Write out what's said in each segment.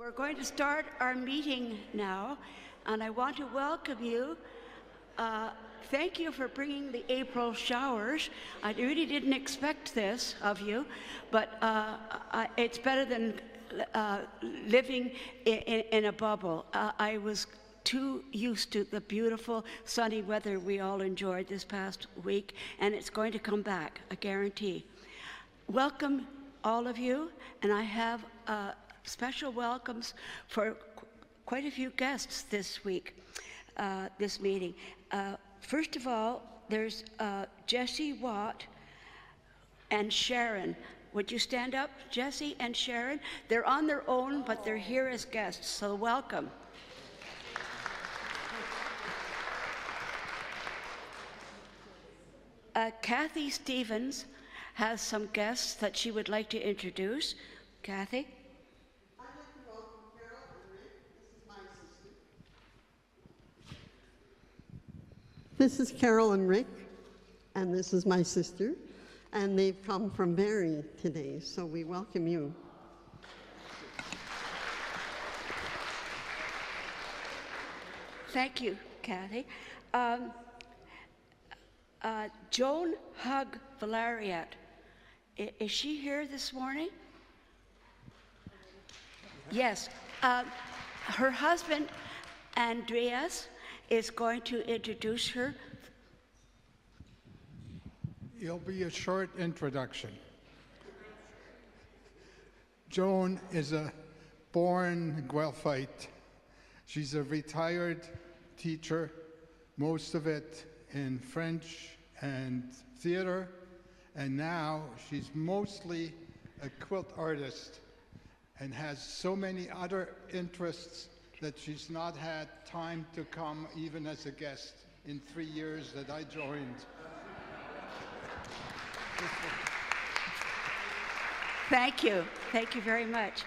We're going to start our meeting now, and I want to welcome you. Thank you for bringing the April showers. I really didn't expect this of you, but it's better than living in a bubble. I was too used to the beautiful sunny weather we all enjoyed this past week, and it's going to come back, I guarantee. Welcome, all of you, and I have special welcomes for quite a few guests this week, this meeting. First of all, there's Jesse Watt and Sharon. Would you stand up, Jesse and Sharon? They're on their own, but they're here as guests, so welcome. Kathy Stevens has some guests that she would like to introduce. Kathy? I'd like to welcome Carol and Rick. This is Carol and Rick, and this is my sister. And they've come from Barrie today, so we welcome you. Thank you, Kathy. Joan Hug Valeriat, is she here this morning? Yes. Her husband, Andreas, is going to introduce her. It'll be a short introduction. Joan is a born Guelphite. She's a retired teacher, most of it in French and theater, and now she's mostly a quilt artist and has so many other interests that she's not had time to come even as a guest in 3 years that I joined. Thank you. Thank you very much.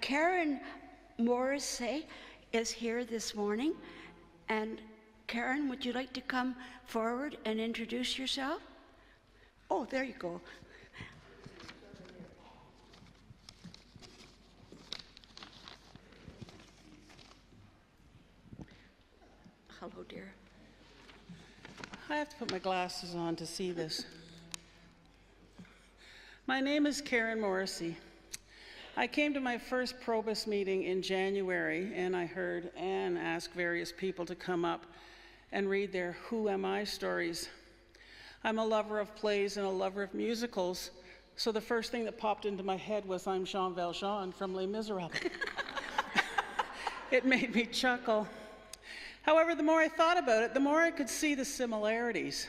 Karen Morrissey is here this morning. And Karen, would you like to come forward and introduce yourself? Oh, there you go. Hello, dear. I have to put my glasses on to see this. My name is Karen Morrissey. I came to my first PROBUS meeting in January, and I heard Anne ask various people to come up and read their Who Am I stories. I'm a lover of plays and a lover of musicals, so the first thing that popped into my head was I'm Jean Valjean from Les Miserables. It made me chuckle. However, the more I thought about it, the more I could see the similarities.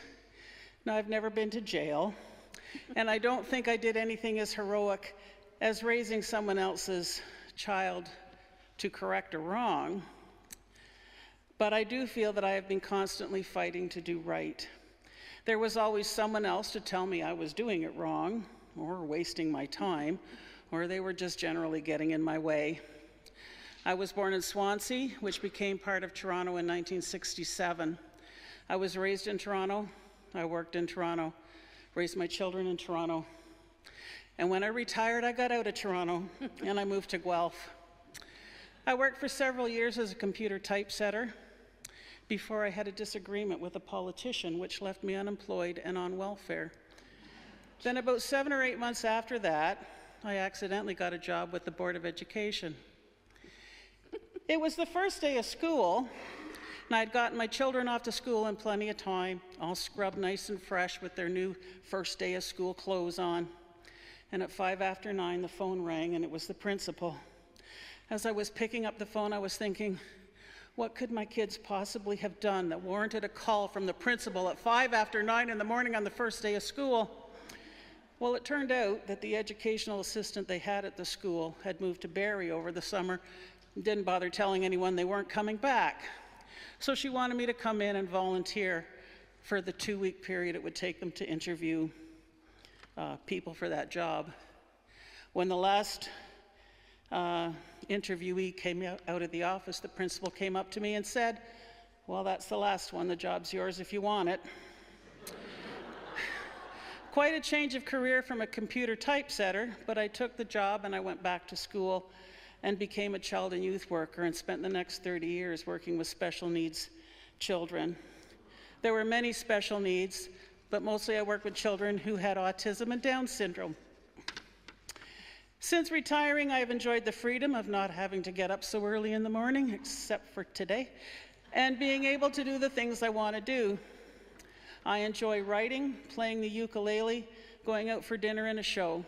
Now, I've never been to jail, and I don't think I did anything as heroic as raising someone else's child to correct a wrong, but I do feel that I have been constantly fighting to do right. There was always someone else to tell me I was doing it wrong, or wasting my time, or they were just generally getting in my way. I was born in Swansea, which became part of Toronto in 1967. I was raised in Toronto, I worked in Toronto, raised my children in Toronto. And when I retired, I got out of Toronto and I moved to Guelph. I worked for several years as a computer typesetter before I had a disagreement with a politician, which left me unemployed and on welfare. Then about 7 or 8 months after that, I accidentally got a job with the Board of Education. It was the first day of school, and I'd gotten my children off to school in plenty of time, all scrubbed nice and fresh with their new first day of school clothes on. And at 5 after 9, the phone rang, and it was the principal. As I was picking up the phone, I was thinking, what could my kids possibly have done that warranted a call from the principal at 5 after 9 in the morning on the first day of school? Well, it turned out that the educational assistant they had at the school had moved to Barrie over the summer and didn't bother telling anyone they weren't coming back. So she wanted me to come in and volunteer for the 2-week period it would take them to interview people for that job. When the last interviewee came out of the office, the principal came up to me and said, well, that's the last one. The job's yours if you want it. Quite a change of career from a computer typesetter, but I took the job and I went back to school and became a child and youth worker and spent the next 30 years working with special needs children. There were many special needs, but mostly I worked with children who had autism and Down syndrome. Since retiring, I have enjoyed the freedom of not having to get up so early in the morning, except for today, and being able to do the things I want to do. I enjoy writing, playing the ukulele, going out for dinner and a show.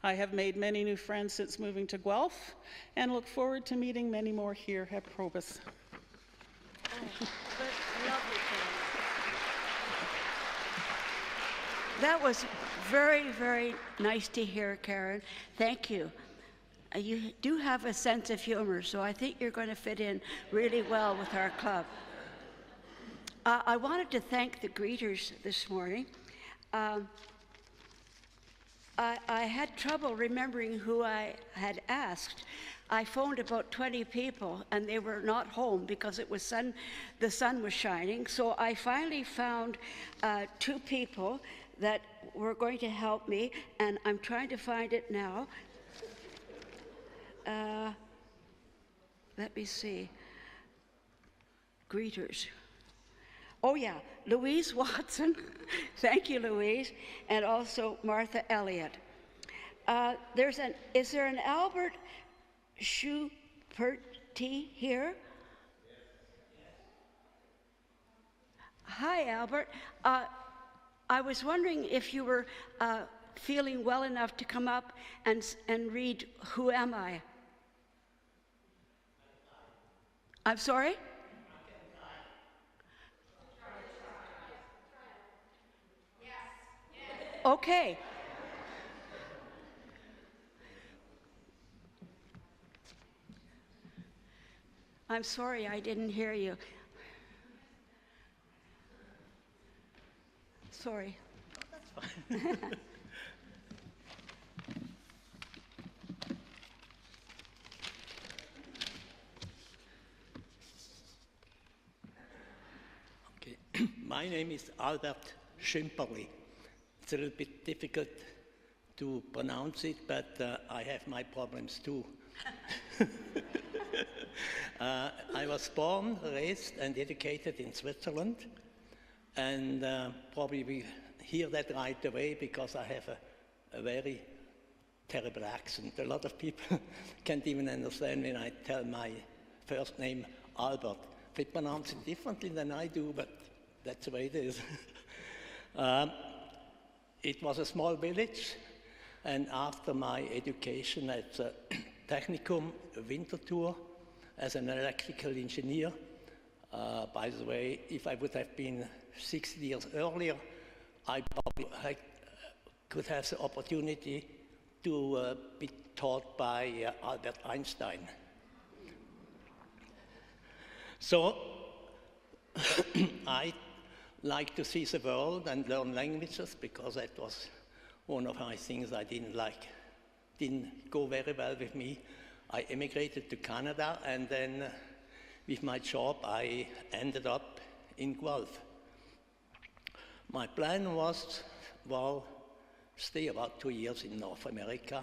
I have made many new friends since moving to Guelph and look forward to meeting many more here at PROBUS. That was very, very nice to hear, Karen. Thank you. You do have a sense of humor, so I think you're going to fit in really well with our club. I wanted to thank the greeters this morning. I had trouble remembering who I had asked. I phoned about 20 people, and they were not home because the sun was shining. So I finally found 2 people that were going to help me, and I'm trying to find it now. Let me see. Greeters. Oh yeah, Louise Watson. Thank you, Louise. And also Martha Elliott. Is there an Albert Schuperty here? Hi, Albert. I was wondering if you were feeling well enough to come up and read Who Am I? I'm sorry? Okay. I'm sorry, I didn't hear you. Sorry. That's fine. Okay. My name is Albert Schimperli. It's a little bit difficult to pronounce it, but I have my problems too. I was born, raised, and educated in Switzerland, and probably we hear that right away because I have a very terrible accent. A lot of people can't even understand when I tell my first name, Albert. They pronounce it differently than I do, but that's the way it is. It was a small village, and after my education at the Technicum Winterthur as an electrical engineer, by the way, if I would have been 60 years earlier, I probably could have the opportunity to be taught by Albert Einstein. So I like to see the world and learn languages because that was one of my things I didn't like. Didn't go very well with me. I emigrated to Canada, and then with my job I ended up in Guelph. My plan was, well, stay about 2 years in North America,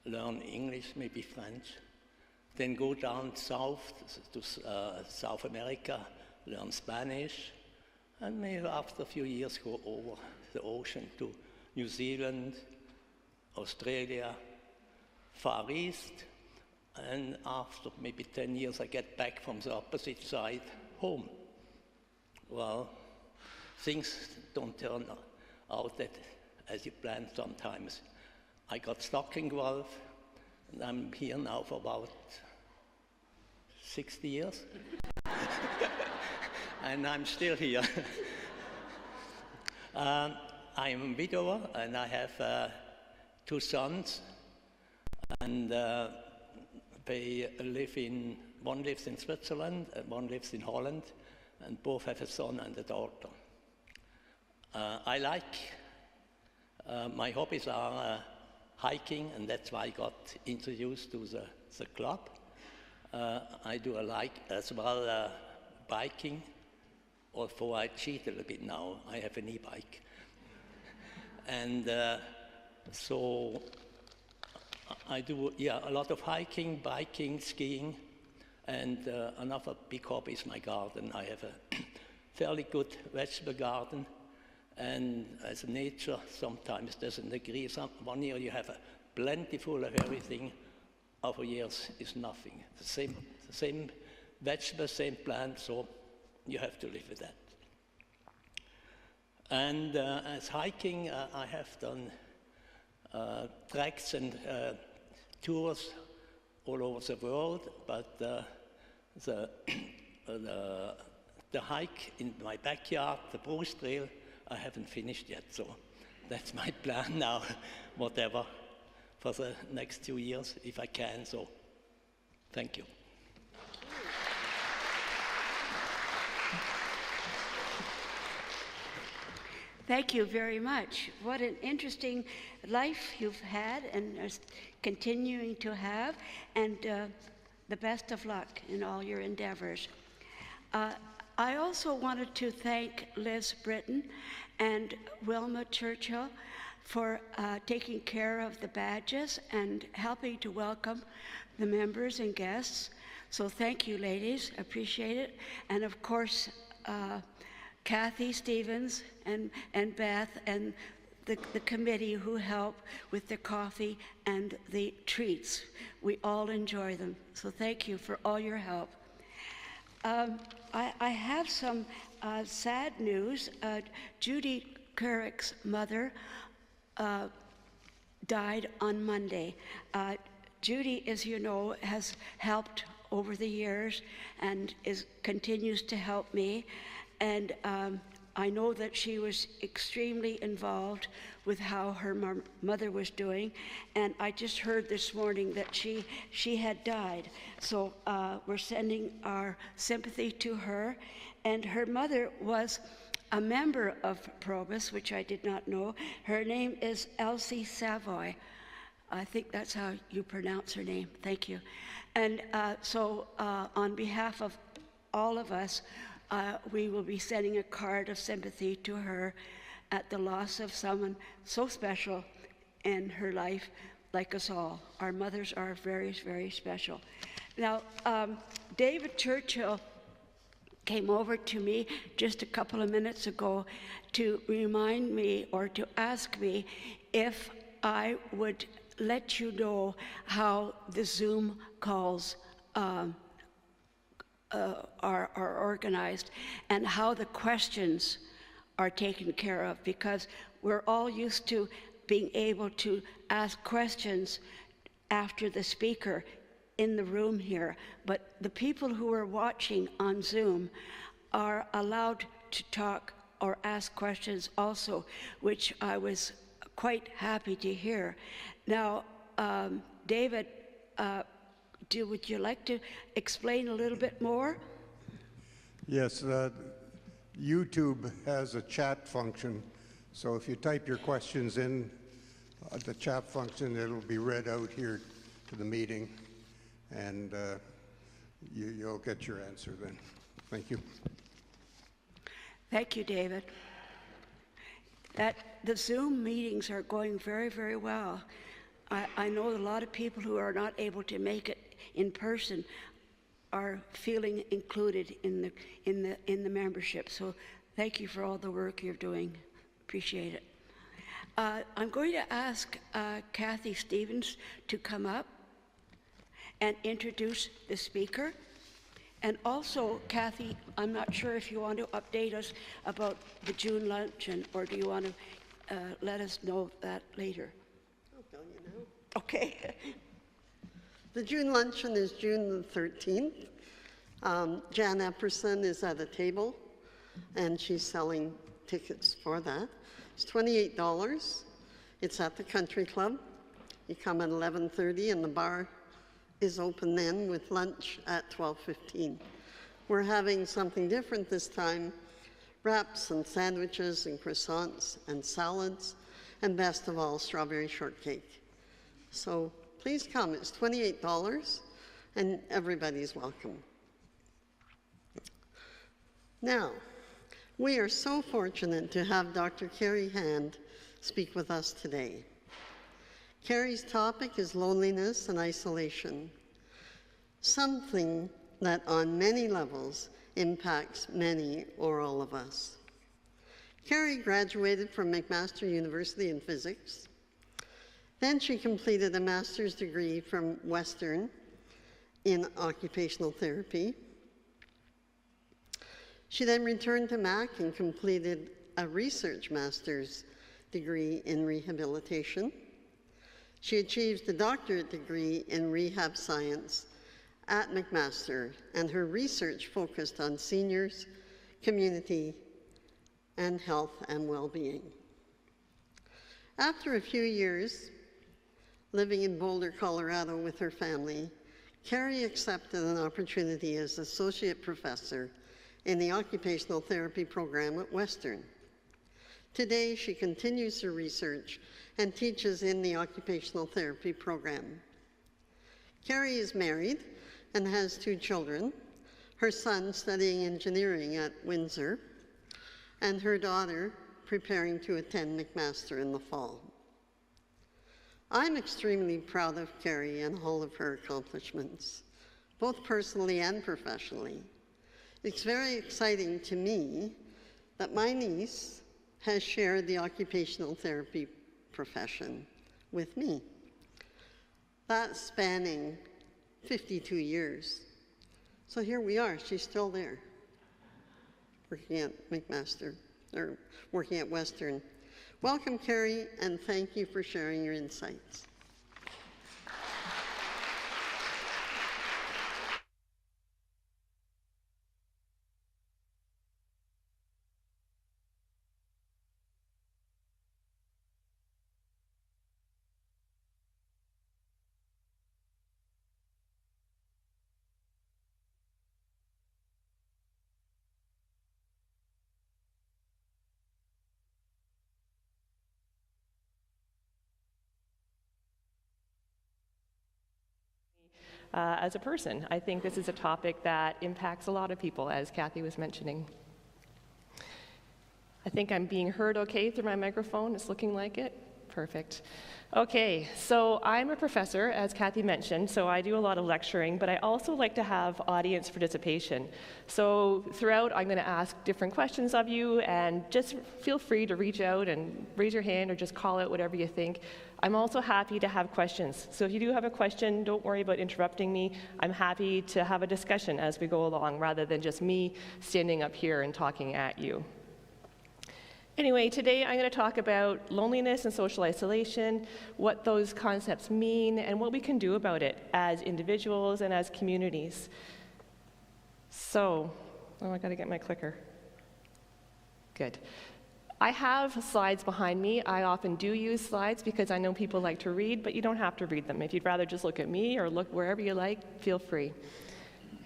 learn English, maybe French, then go down south to South America, learn Spanish, and maybe after a few years go over the ocean to New Zealand, Australia, Far East, and after maybe 10 years I get back from the opposite side home. Well, things don't turn out that as you plan sometimes. I got stuck in Guelph, and I'm here now for about 60 years. And I'm still here. I'm a widower, and I have 2 sons, and they live one lives in Switzerland, and one lives in Holland, and both have a son and a daughter. I like, my hobbies are hiking, and that's why I got introduced to the club. I do as well biking, although I cheat a little bit now. I have an e-bike. And so I do, yeah, a lot of hiking, biking, skiing, and another big hobby is my garden. I have a fairly good vegetable garden, and as nature, sometimes doesn't agree. One year you have a plentiful of everything, other years is nothing. The same vegetable, same plant, so you have to live with that. And as hiking, I have done treks and tours all over the world, but the hike in my backyard, the PROBUS Trail, I haven't finished yet, so that's my plan now, whatever, for the next 2 years, if I can, so thank you. Thank you very much. What an interesting life you've had and are continuing to have, and the best of luck in all your endeavors. I also wanted to thank Liz Britton and Wilma Churchill for taking care of the badges and helping to welcome the members and guests. So thank you, ladies, appreciate it. And of course, Kathy Stevens and Beth and the committee who help with the coffee and the treats. We all enjoy them, so thank you for all your help. I have some sad news. Judy Carrick's mother died on Monday. Judy, as you know, has helped over the years and continues to help me. And I know that she was extremely involved with how her mother was doing. And I just heard this morning that she had died. So we're sending our sympathy to her. And her mother was a member of PROBUS, which I did not know. Her name is Elsie Savoy. I think that's how you pronounce her name. Thank you. And so on behalf of all of us, we will be sending a card of sympathy to her at the loss of someone so special in her life, like us all. Our mothers are very, very special. Now, David Churchill came over to me just a couple of minutes ago to remind me or to ask me if I would let you know how the Zoom calls are organized and how the questions are taken care of, because we're all used to being able to ask questions after the speaker in the room here, but the people who are watching on Zoom are allowed to talk or ask questions also, which I was quite happy to hear. Now, David, would you like to explain a little bit more? Yes, YouTube has a chat function, so if you type your questions in the chat function, it'll be read out here to the meeting, and you'll get your answer then. Thank you. Thank you, David. The Zoom meetings are going very, very well. I know a lot of people who are not able to make it in person are feeling included in the membership. So thank you for all the work you're doing. Appreciate it. I'm going to ask Kathy Stevens to come up and introduce the speaker. And also, Kathy, I'm not sure if you want to update us about the June luncheon, or do you want to let us know that later? I'll tell you now. Okay. The June luncheon is June the 13th. Jan Epperson is at a table, and she's selling tickets for that. It's $28. It's at the Country Club. You come at 11:30, and the bar is open then with lunch at 12:15. We're having something different this time: wraps and sandwiches and croissants and salads, and best of all, strawberry shortcake. So please come. It's $28, and everybody's welcome. Now, we are so fortunate to have Dr. Carrie Hand speak with us today. Carrie's topic is loneliness and isolation, something that on many levels impacts many or all of us. Carrie graduated from McMaster University in physics. Then she completed a master's degree from Western in occupational therapy. She then returned to Mac and completed a research master's degree in rehabilitation. She achieved a doctorate degree in rehab science at McMaster, and her research focused on seniors, community, and health and well-being. After a few years living in Boulder, Colorado with her family, Carrie accepted an opportunity as associate professor in the occupational therapy program at Western. Today, she continues her research and teaches in the occupational therapy program. Carrie is married and has 2 children, her son studying engineering at Windsor, and her daughter preparing to attend McMaster in the fall. I'm extremely proud of Carrie and all of her accomplishments, both personally and professionally. It's very exciting to me that my niece has shared the occupational therapy profession with me. That's spanning 52 years. So here we are, she's still there, working at McMaster, or working at Western. Welcome, Carrie, and thank you for sharing your insights. As a person. I think this is a topic that impacts a lot of people, as Kathy was mentioning. I think I'm being heard okay through my microphone. It's looking like it. Perfect. Okay, so I'm a professor, as Kathy mentioned, so I do a lot of lecturing, but I also like to have audience participation. So throughout, I'm going to ask different questions of you, and just feel free to reach out and raise your hand or just call out whatever you think. I'm also happy to have questions. So if you do have a question, don't worry about interrupting me. I'm happy to have a discussion as we go along, rather than just me standing up here and talking at you. Anyway, today I'm going to talk about loneliness and social isolation, what those concepts mean, and what we can do about it as individuals and as communities. So, I got to get my clicker. Good. I have slides behind me. I often do use slides because I know people like to read, but you don't have to read them. If you'd rather just look at me or look wherever you like, feel free.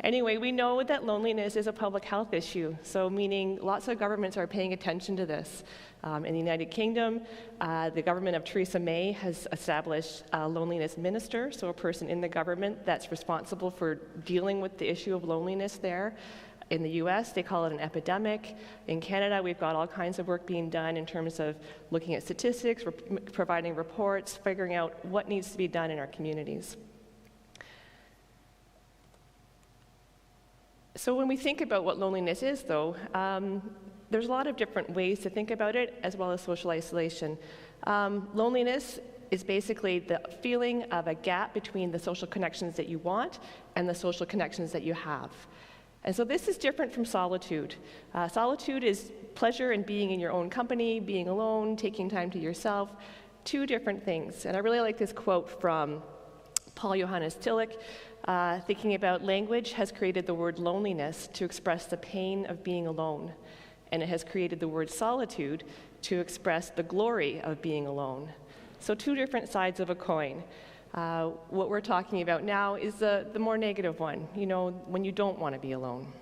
Anyway, we know that loneliness is a public health issue, so meaning lots of governments are paying attention to this. In the United Kingdom, the government of Theresa May has established a loneliness minister, so a person in the government that's responsible for dealing with the issue of loneliness there. In the US, they call it an epidemic. In Canada, we've got all kinds of work being done in terms of looking at statistics, providing reports, figuring out what needs to be done in our communities. So when we think about what loneliness is, though, there's a lot of different ways to think about it, as well as social isolation. Loneliness is basically the feeling of a gap between the social connections that you want and the social connections that you have. And so this is different from solitude. Solitude is pleasure in being in your own company, being alone, taking time to yourself, 2 different things. And I really like this quote from Paul Johannes Tillich, thinking about language has created the word loneliness to express the pain of being alone, and it has created the word solitude to express the glory of being alone. So 2 different sides of a coin. What we're talking about now is the more negative one, when you don't want to be alone.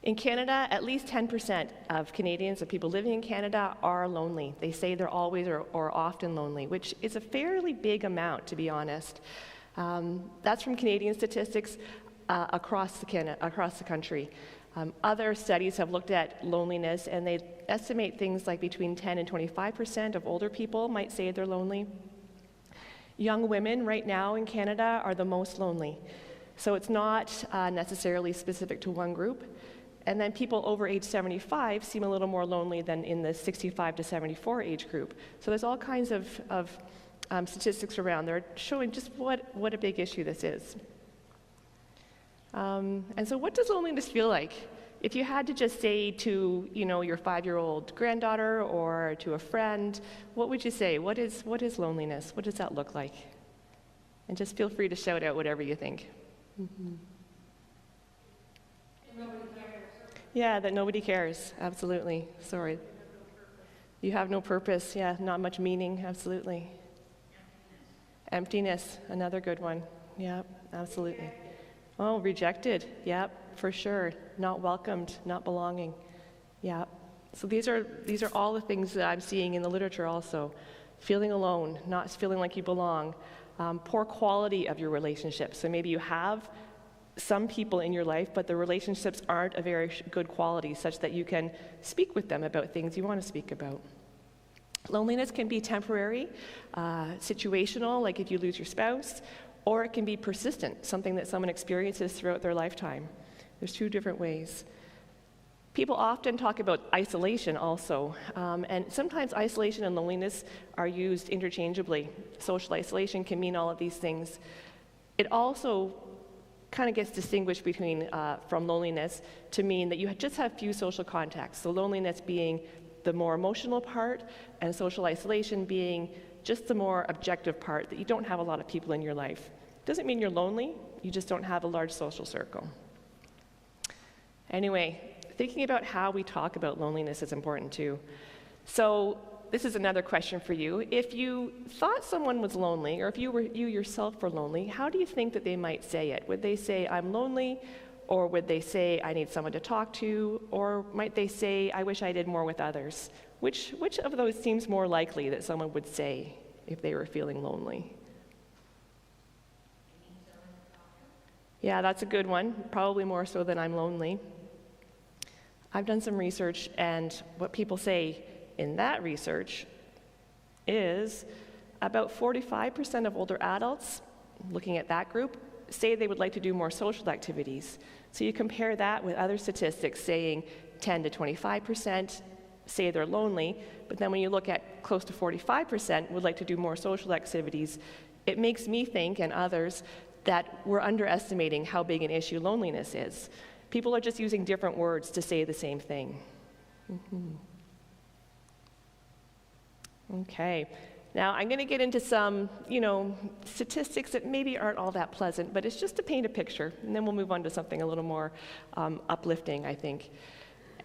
In Canada, at least 10% of Canadians, of people living in Canada, are lonely. They say they're always or often lonely, which is a fairly big amount, to be honest. That's from Canadian statistics across the country. Other studies have looked at loneliness, and they estimate things like between 10 and 25% of older people might say they're lonely. Young women right now in Canada are the most lonely. So it's not necessarily specific to one group. And then people over age 75 seem a little more lonely than in the 65 to 74 age group. So there's all kinds of statistics around there showing just what a big issue this is. And so what does loneliness feel like? If you had to just say to, your 5-year-old granddaughter or to a friend, what would you say? What is loneliness? What does that look like? And just feel free to shout out whatever you think. Mm-hmm. Yeah, that nobody cares. Absolutely. Sorry. You have no purpose. Yeah, not much meaning. Absolutely. Emptiness, another good one. Yeah, absolutely. Oh, rejected. Yep, for sure. Not welcomed, not belonging. Yeah. So these are all the things that I'm seeing in the literature also. Feeling alone, not feeling like you belong. Poor quality of your relationships. So maybe you have some people in your life, but the relationships aren't a very good quality such that you can speak with them about things you want to speak about. Loneliness can be temporary, situational, like if you lose your spouse, or it can be persistent, something that someone experiences throughout their lifetime. There's two different ways. People often talk about isolation also, and sometimes isolation and loneliness are used interchangeably. Social isolation can mean all of these things. It also kind of gets distinguished from loneliness to mean that you just have few social contacts. So loneliness being the more emotional part, and social isolation being just the more objective part, that you don't have a lot of people in your life. Doesn't mean you're lonely, you just don't have a large social circle. Anyway, thinking about how we talk about loneliness is important too. So this is another question for you. If you thought someone was lonely, or if you yourself were lonely, how do you think that they might say it? Would they say, I'm lonely? Or would they say, I need someone to talk to? Or might they say, I wish I did more with others? Which of those seems more likely that someone would say if they were feeling lonely? Yeah, that's a good one. Probably more so than I'm lonely. I've done some research, and what people say in that research is about 45% of older adults, looking at that group, say they would like to do more social activities. So you compare that with other statistics saying 10 to 25% say they're lonely, but then when you look at close to 45% would like to do more social activities, it makes me think, and others, that we're underestimating how big an issue loneliness is. People are just using different words to say the same thing. Mm-hmm. Okay. Now, I'm going to get into some, statistics that maybe aren't all that pleasant, but it's just to paint a picture, and then we'll move on to something a little more uplifting, I think.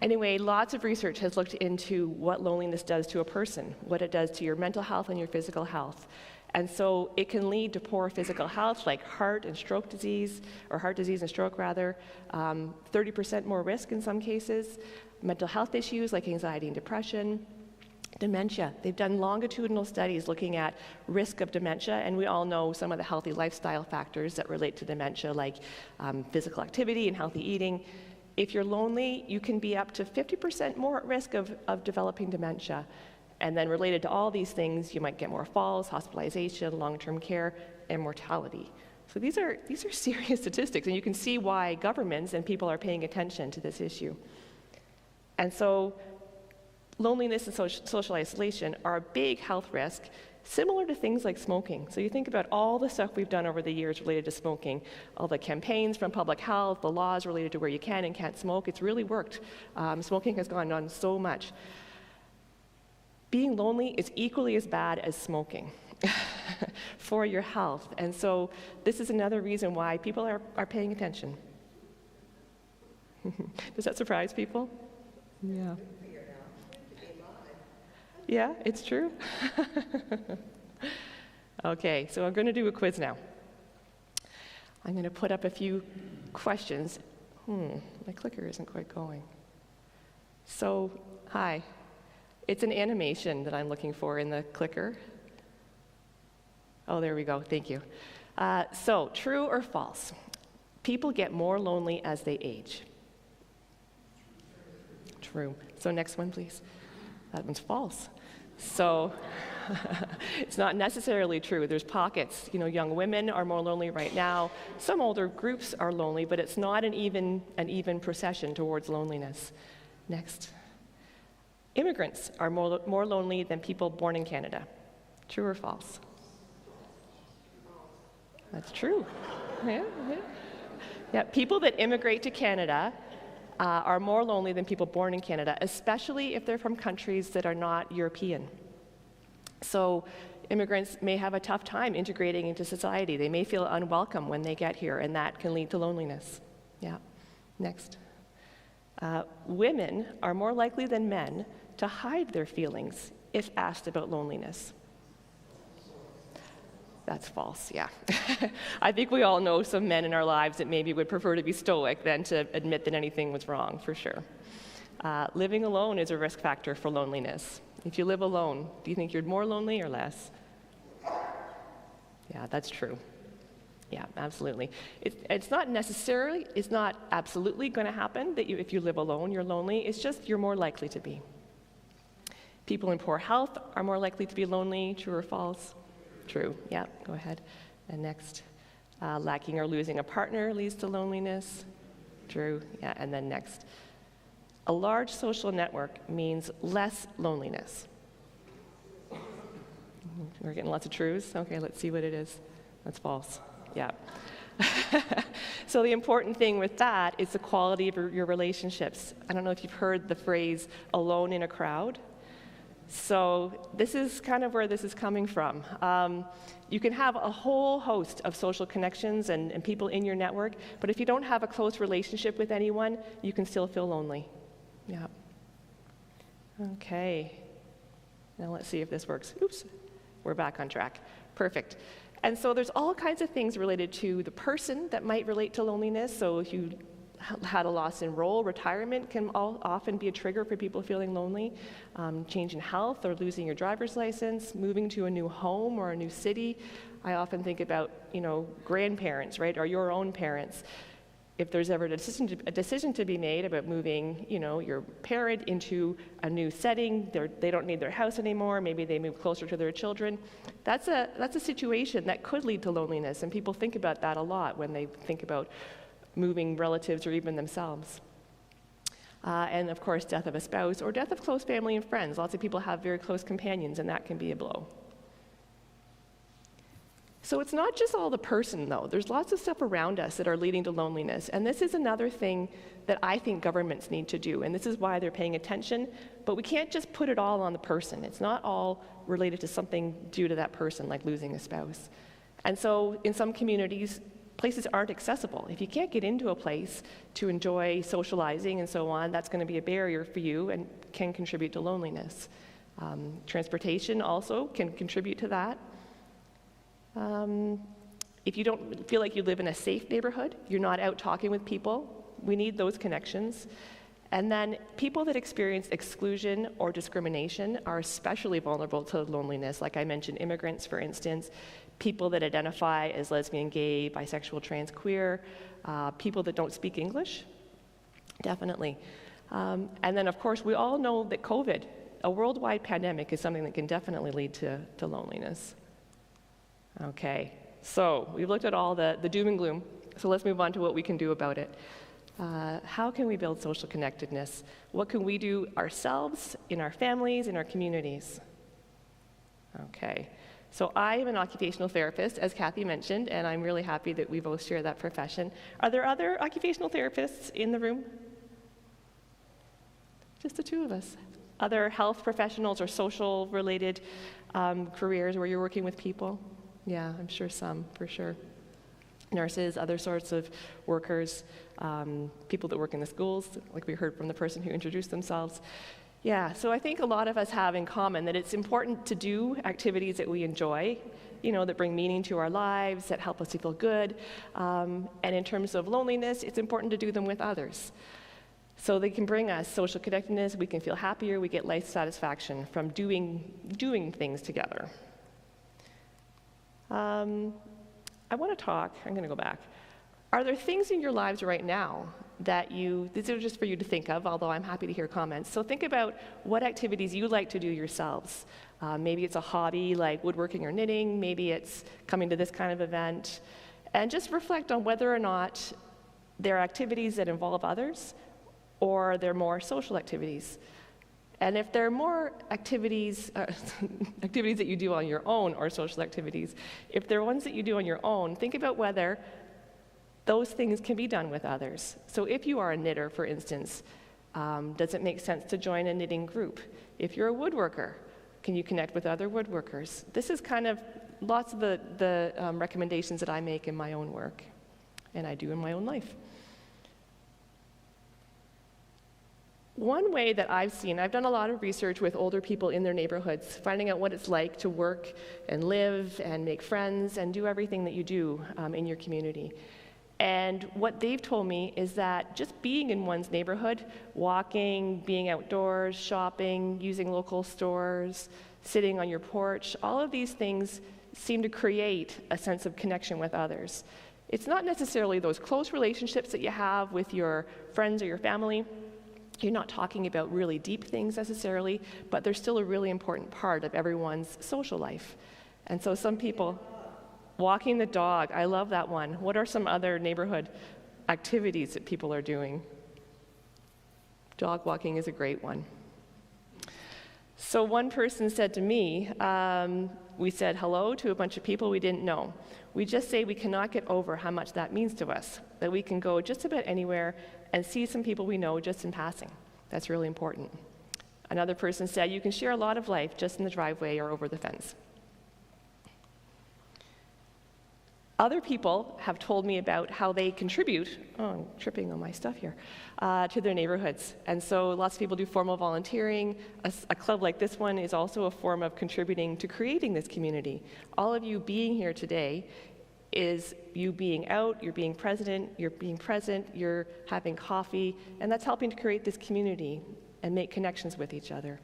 Anyway, lots of research has looked into what loneliness does to a person, what it does to your mental health and your physical health. And so it can lead to poor physical health, like heart disease and stroke rather, 30% more risk in some cases, mental health issues like anxiety and depression, dementia. They've done longitudinal studies looking at risk of dementia, and we all know some of the healthy lifestyle factors that relate to dementia, like physical activity and healthy eating. If you're lonely, you can be up to 50% more at risk of developing dementia. And then related to all these things, you might get more falls, hospitalization, long-term care, and mortality. So these are serious statistics, and you can see why governments and people are paying attention to this issue. And so loneliness and social isolation are a big health risk, similar to things like smoking. So you think about all the stuff we've done over the years related to smoking, all the campaigns from public health, the laws related to where you can and can't smoke. It's really worked. Smoking has gone on so much. Being lonely is equally as bad as smoking for your health. And so this is another reason why people are paying attention. Does that surprise people? Yeah. Yeah, it's true. Okay, so I'm going to do a quiz now. I'm going to put up a few questions. My clicker isn't quite going. So, hi. It's an animation that I'm looking for in the clicker. Oh, there we go. Thank you. So, true or false? People get more lonely as they age. True. So next one, please. That one's false. So, It's not necessarily true. There's pockets. You know, young women are more lonely right now. Some older groups are lonely, but it's not an even procession towards loneliness. Next. Immigrants are more lonely than people born in Canada. True or false? That's true. Yeah, people that immigrate to Canada are more lonely than people born in Canada, especially if they're from countries that are not European. So immigrants may have a tough time integrating into society. They may feel unwelcome when they get here, and that can lead to loneliness. Yeah. Next. Women are more likely than men to hide their feelings if asked about loneliness. That's false, yeah. I think we all know some men in our lives that maybe would prefer to be stoic than to admit that anything was wrong, for sure. Living alone is a risk factor for loneliness. If you live alone, do you think you're more lonely or less? Yeah, that's true. Yeah, absolutely. It's not absolutely going to happen that if you live alone, you're lonely. It's just you're more likely to be. People in poor health are more likely to be lonely. True or false? True. Yeah, go ahead. And next. Lacking or losing a partner leads to loneliness. True. Yeah, and then next. A large social network means less loneliness. We're getting lots of truths. Okay, let's see what it is. That's false. Yeah. So the important thing with that is the quality of your relationships. I don't know if you've heard the phrase alone in a crowd. So this is kind of where this is coming from. You can have a whole host of social connections and people in your network, but if you don't have a close relationship with anyone, you can still feel lonely. Yeah. Okay. Now let's see if this works. Oops. We're back on track. Perfect. And so there's all kinds of things related to the person that might relate to loneliness. So if you had a loss in role, retirement can often be a trigger for people feeling lonely. Change in health or losing your driver's license, moving to a new home or a new city. I often think about, grandparents, right, or your own parents. If there's ever a decision to be made about moving, your parent into a new setting, they don't need their house anymore, maybe they move closer to their children, that's a situation that could lead to loneliness, and people think about that a lot when they think about moving relatives or even themselves. And of course, death of a spouse or death of close family and friends. Lots of people have very close companions, and that can be a blow. So it's not just all the person, though. There's lots of stuff around us that are leading to loneliness. And this is another thing that I think governments need to do. And this is why they're paying attention. But we can't just put it all on the person. It's not all related to something due to that person, like losing a spouse. And so in some communities, places aren't accessible. If you can't get into a place to enjoy socializing and so on, that's going to be a barrier for you and can contribute to loneliness. Transportation also can contribute to that. If you don't feel like you live in a safe neighborhood, you're not out talking with people, we need those connections. And then people that experience exclusion or discrimination are especially vulnerable to loneliness. Like I mentioned, immigrants, for instance, people that identify as lesbian, gay, bisexual, trans, queer, people that don't speak English, definitely. And then, of course, we all know that COVID, a worldwide pandemic, is something that can definitely lead to loneliness. Okay, so we've looked at all the doom and gloom, so let's move on to what we can do about it. How can we build social connectedness? What can we do ourselves, in our families, in our communities? Okay, so I am an occupational therapist, as Kathy mentioned, and I'm really happy that we both share that profession. Are there other occupational therapists in the room? Just the two of us. Other health professionals or social-related careers where you're working with people? Yeah, I'm sure some, for sure. Nurses, other sorts of workers, people that work in the schools, like we heard from the person who introduced themselves. Yeah, so I think a lot of us have in common that it's important to do activities that we enjoy, that bring meaning to our lives, that help us to feel good. And in terms of loneliness, it's important to do them with others. So they can bring us social connectedness, we can feel happier, we get life satisfaction from doing things together. I want to talk, I'm going to go back. Are there things in your lives right now these are just for you to think of, although I'm happy to hear comments. So think about what activities you like to do yourselves. Maybe it's a hobby like woodworking or knitting, maybe it's coming to this kind of event, and just reflect on whether or not they're activities that involve others or they're more social activities. And if they're more activities, activities that you do on your own or social activities, if they're ones that you do on your own, think about whether those things can be done with others. So if you are a knitter, for instance, does it make sense to join a knitting group? If you're a woodworker, can you connect with other woodworkers? This is kind of lots of the recommendations that I make in my own work, and I do in my own life. One way that I've seen, I've done a lot of research with older people in their neighborhoods, finding out what it's like to work and live and make friends and do everything that you do in your community. And what they've told me is that just being in one's neighborhood, walking, being outdoors, shopping, using local stores, sitting on your porch, all of these things seem to create a sense of connection with others. It's not necessarily those close relationships that you have with your friends or your family. You're not talking about really deep things necessarily, but they're still a really important part of everyone's social life. And so some people, walking the dog, I love that one. What are some other neighborhood activities that people are doing? Dog walking is a great one. So one person said to me, we said hello to a bunch of people we didn't know. We just say we cannot get over how much that means to us, that we can go just about anywhere and see some people we know just in passing. That's really important. Another person said you can share a lot of life just in the driveway or over the fence. Other people have told me about how they contribute, I'm tripping on my stuff here, to their neighborhoods. And so lots of people do formal volunteering. A club like this one is also a form of contributing to creating this community. All of you being here today is you being out, you're being present, you're having coffee, and that's helping to create this community and make connections with each other.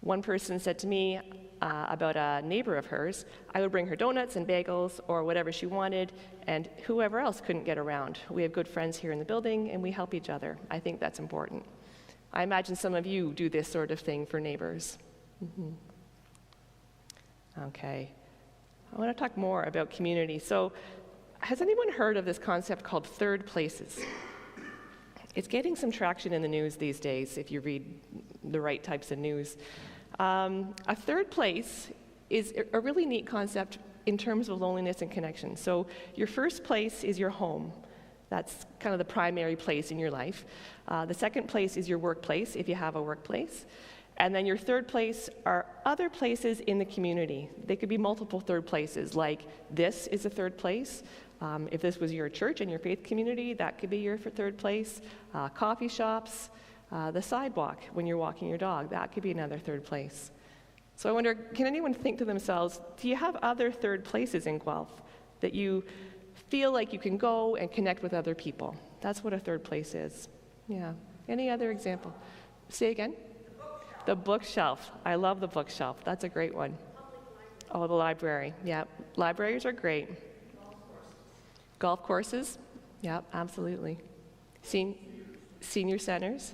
One person said to me about a neighbor of hers, I would bring her donuts and bagels or whatever she wanted, and whoever else couldn't get around. We have good friends here in the building, and we help each other. I think that's important. I imagine some of you do this sort of thing for neighbors. Mm-hmm. Okay. I want to talk more about community. So, has anyone heard of this concept called third places? It's getting some traction in the news these days, if you read the right types of news. A third place is a really neat concept in terms of loneliness and connection. So your first place is your home. That's kind of the primary place in your life. The second place is your workplace, if you have a workplace. And then your third place are other places in the community. They could be multiple third places, like this is a third place. If this was your church and your faith community, that could be your third place. Coffee shops, the sidewalk when you're walking your dog, that could be another third place. So I wonder, can anyone think to themselves, do you have other third places in Guelph that you feel like you can go and connect with other people? That's what a third place is. Yeah. Any other example? Say again? The bookshelf. I love the bookshelf. That's a great one. Oh, the library. Yeah. Libraries are great. Golf courses. Yeah, absolutely. Senior centers.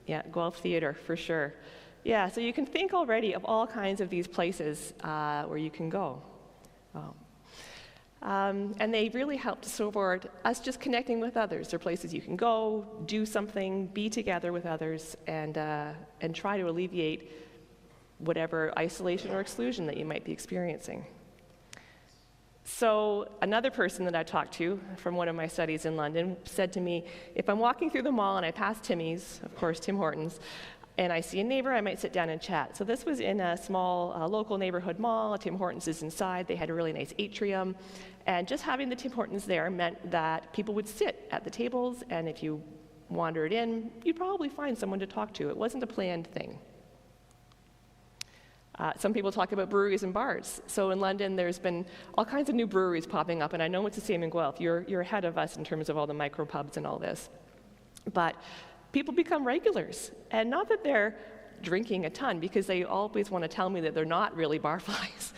Yeah, Guelph Theater, for sure. Yeah, so you can think already of all kinds of these places where you can go. Oh. And they really help to support us just connecting with others. They're places you can go, do something, be together with others, and try to alleviate whatever isolation or exclusion that you might be experiencing. So another person that I talked to from one of my studies in London said to me, if I'm walking through the mall and I pass Timmy's, of course Tim Hortons, and I see a neighbor, I might sit down and chat. So this was in a small local neighborhood mall. Tim Hortons is inside. They had a really nice atrium. And just having the Tim Hortons there meant that people would sit at the tables, and if you wandered in, you'd probably find someone to talk to. It wasn't a planned thing. Some people talk about breweries and bars. So in London, there's been all kinds of new breweries popping up, and I know it's the same in Guelph. You're ahead of us in terms of all the micro pubs and all this. But people become regulars, and not that they're drinking a ton because they always want to tell me that they're not really barflies.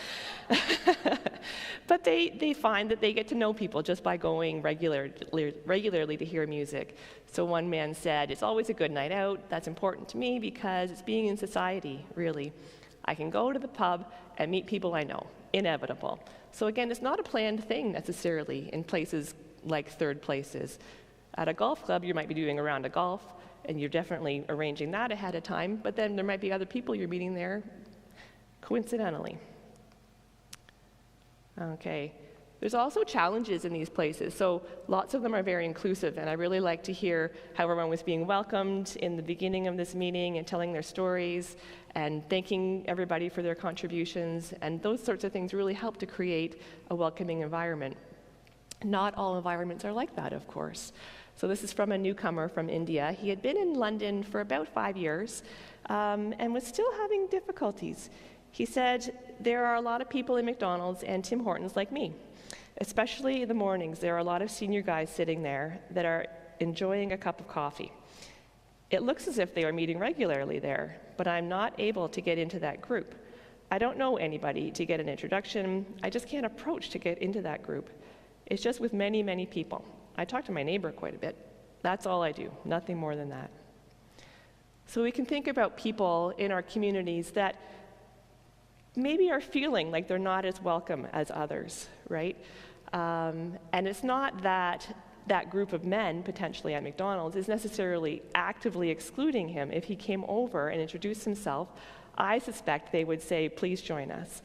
But they find that they get to know people just by going regularly to hear music. So one man said, "It's always a good night out. That's important to me because it's being in society, really. I can go to the pub and meet people I know. Inevitable." So again, it's not a planned thing necessarily in places like third places. At a golf club, you might be doing a round of golf, and you're definitely arranging that ahead of time, but then there might be other people you're meeting there coincidentally. Okay. There's also challenges in these places. So lots of them are very inclusive, and I really like to hear how everyone was being welcomed in the beginning of this meeting and telling their stories and thanking everybody for their contributions, and those sorts of things really help to create a welcoming environment. Not all environments are like that, of course. So this is from a newcomer from India. He had been in London for about 5 years and was still having difficulties. He said, "There are a lot of people in McDonald's and Tim Hortons like me. Especially in the mornings, there are a lot of senior guys sitting there that are enjoying a cup of coffee. It looks as if they are meeting regularly there, but I'm not able to get into that group. I don't know anybody to get an introduction. I just can't approach to get into that group. It's just with many, many people. I talk to my neighbor quite a bit. That's all I do, nothing more than that." So we can think about people in our communities that maybe are feeling like they're not as welcome as others, right? And it's not that that group of men, potentially at McDonald's, is necessarily actively excluding him. If he came over and introduced himself, I suspect they would say, "Please join us."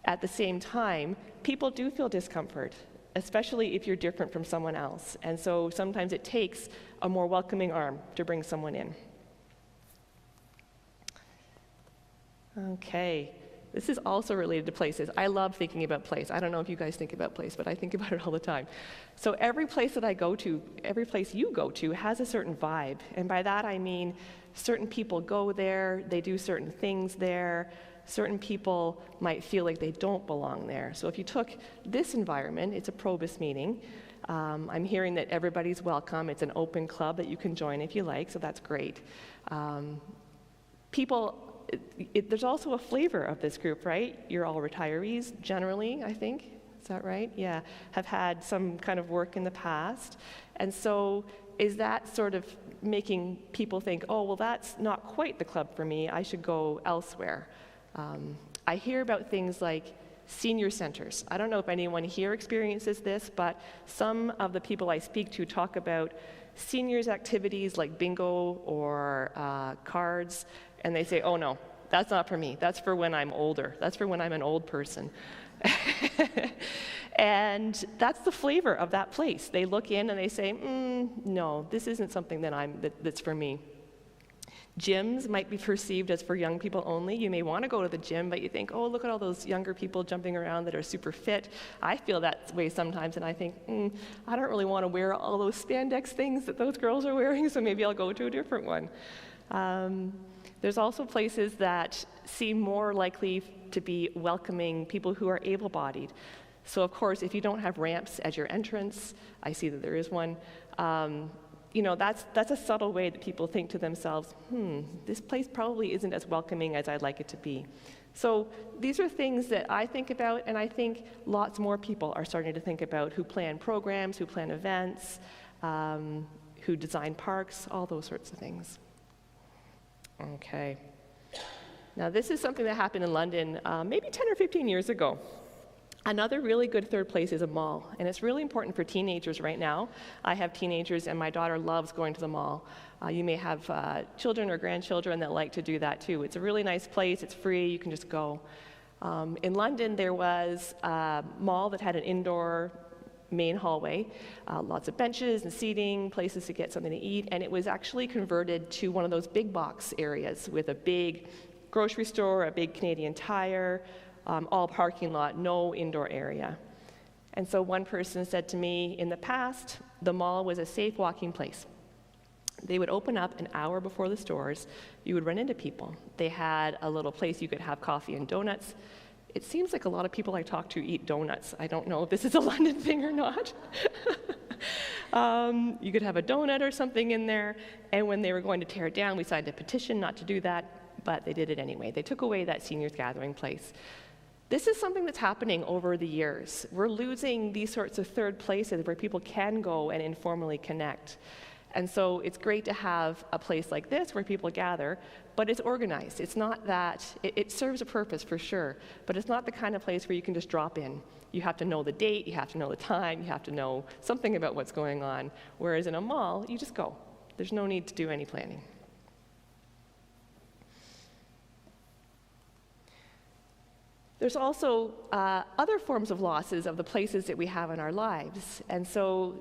At the same time, people do feel discomfort, especially if you're different from someone else. And so sometimes it takes a more welcoming arm to bring someone in. Okay. This is also related to places. I love thinking about place. I don't know if you guys think about place, but I think about it all the time. So every place that I go to, every place you go to, has a certain vibe. And by that I mean certain people go there, they do certain things there. Certain people might feel like they don't belong there. So if you took this environment, it's a PROBUS meeting. I'm hearing that everybody's welcome. It's an open club that you can join if you like, so that's great. There's also a flavor of this group, right? You're all retirees, generally, I think. Is that right? Yeah. Have had some kind of work in the past. And so is that sort of making people think, "Oh, well, that's not quite the club for me. I should go elsewhere." I hear about things like senior centers. I don't know if anyone here experiences this, but some of the people I speak to talk about seniors activities like bingo or cards, and they say, "Oh no, that's not for me. That's for when I'm older. That's for when I'm an old person." And that's the flavor of that place. They look in and they say, "No, this isn't something that's for me." Gyms might be perceived as for young people only. You may want to go to the gym, but you think, "Oh, look at all those younger people jumping around that are super fit." I feel that way sometimes, and I think, I don't really want to wear all those spandex things that those girls are wearing, so maybe I'll go to a different one. There's also places that seem more likely to be welcoming people who are able-bodied. So of course, if you don't have ramps at your entrance, I see that there is one, that's a subtle way that people think to themselves, this place probably isn't as welcoming as I'd like it to be. So these are things that I think about, and I think lots more people are starting to think about who plan programs, who plan events, who design parks, all those sorts of things. Okay. Now this is something that happened in London maybe 10 or 15 years ago. Another really good third place is a mall, and it's really important for teenagers right now. I have teenagers, and my daughter loves going to the mall. You may have children or grandchildren that like to do that too. It's a really nice place, it's free, you can just go. In London, there was a mall that had an indoor main hallway, lots of benches and seating, places to get something to eat, and it was actually converted to one of those big box areas with a big grocery store, a big Canadian Tire, all parking lot, no indoor area. And so one person said to me, in the past, the mall was a safe walking place. They would open up an hour before the stores. You would run into people. They had a little place you could have coffee and donuts. It seems like a lot of people I talk to eat donuts. I don't know if this is a London thing or not. You could have a donut or something in there. And when they were going to tear it down, we signed a petition not to do that. but they did it anyway. They took away that seniors gathering place. This is something that's happening over the years. We're losing these sorts of third places where people can go and informally connect. And so it's great to have a place like this where people gather, but it's organized. It's not that, it serves a purpose for sure, but it's not the kind of place where you can just drop in. You have to know the date, you have to know the time, you have to know something about what's going on. Whereas in a mall, you just go. There's no need to do any planning. There's also other forms of losses of the places that we have in our lives. And so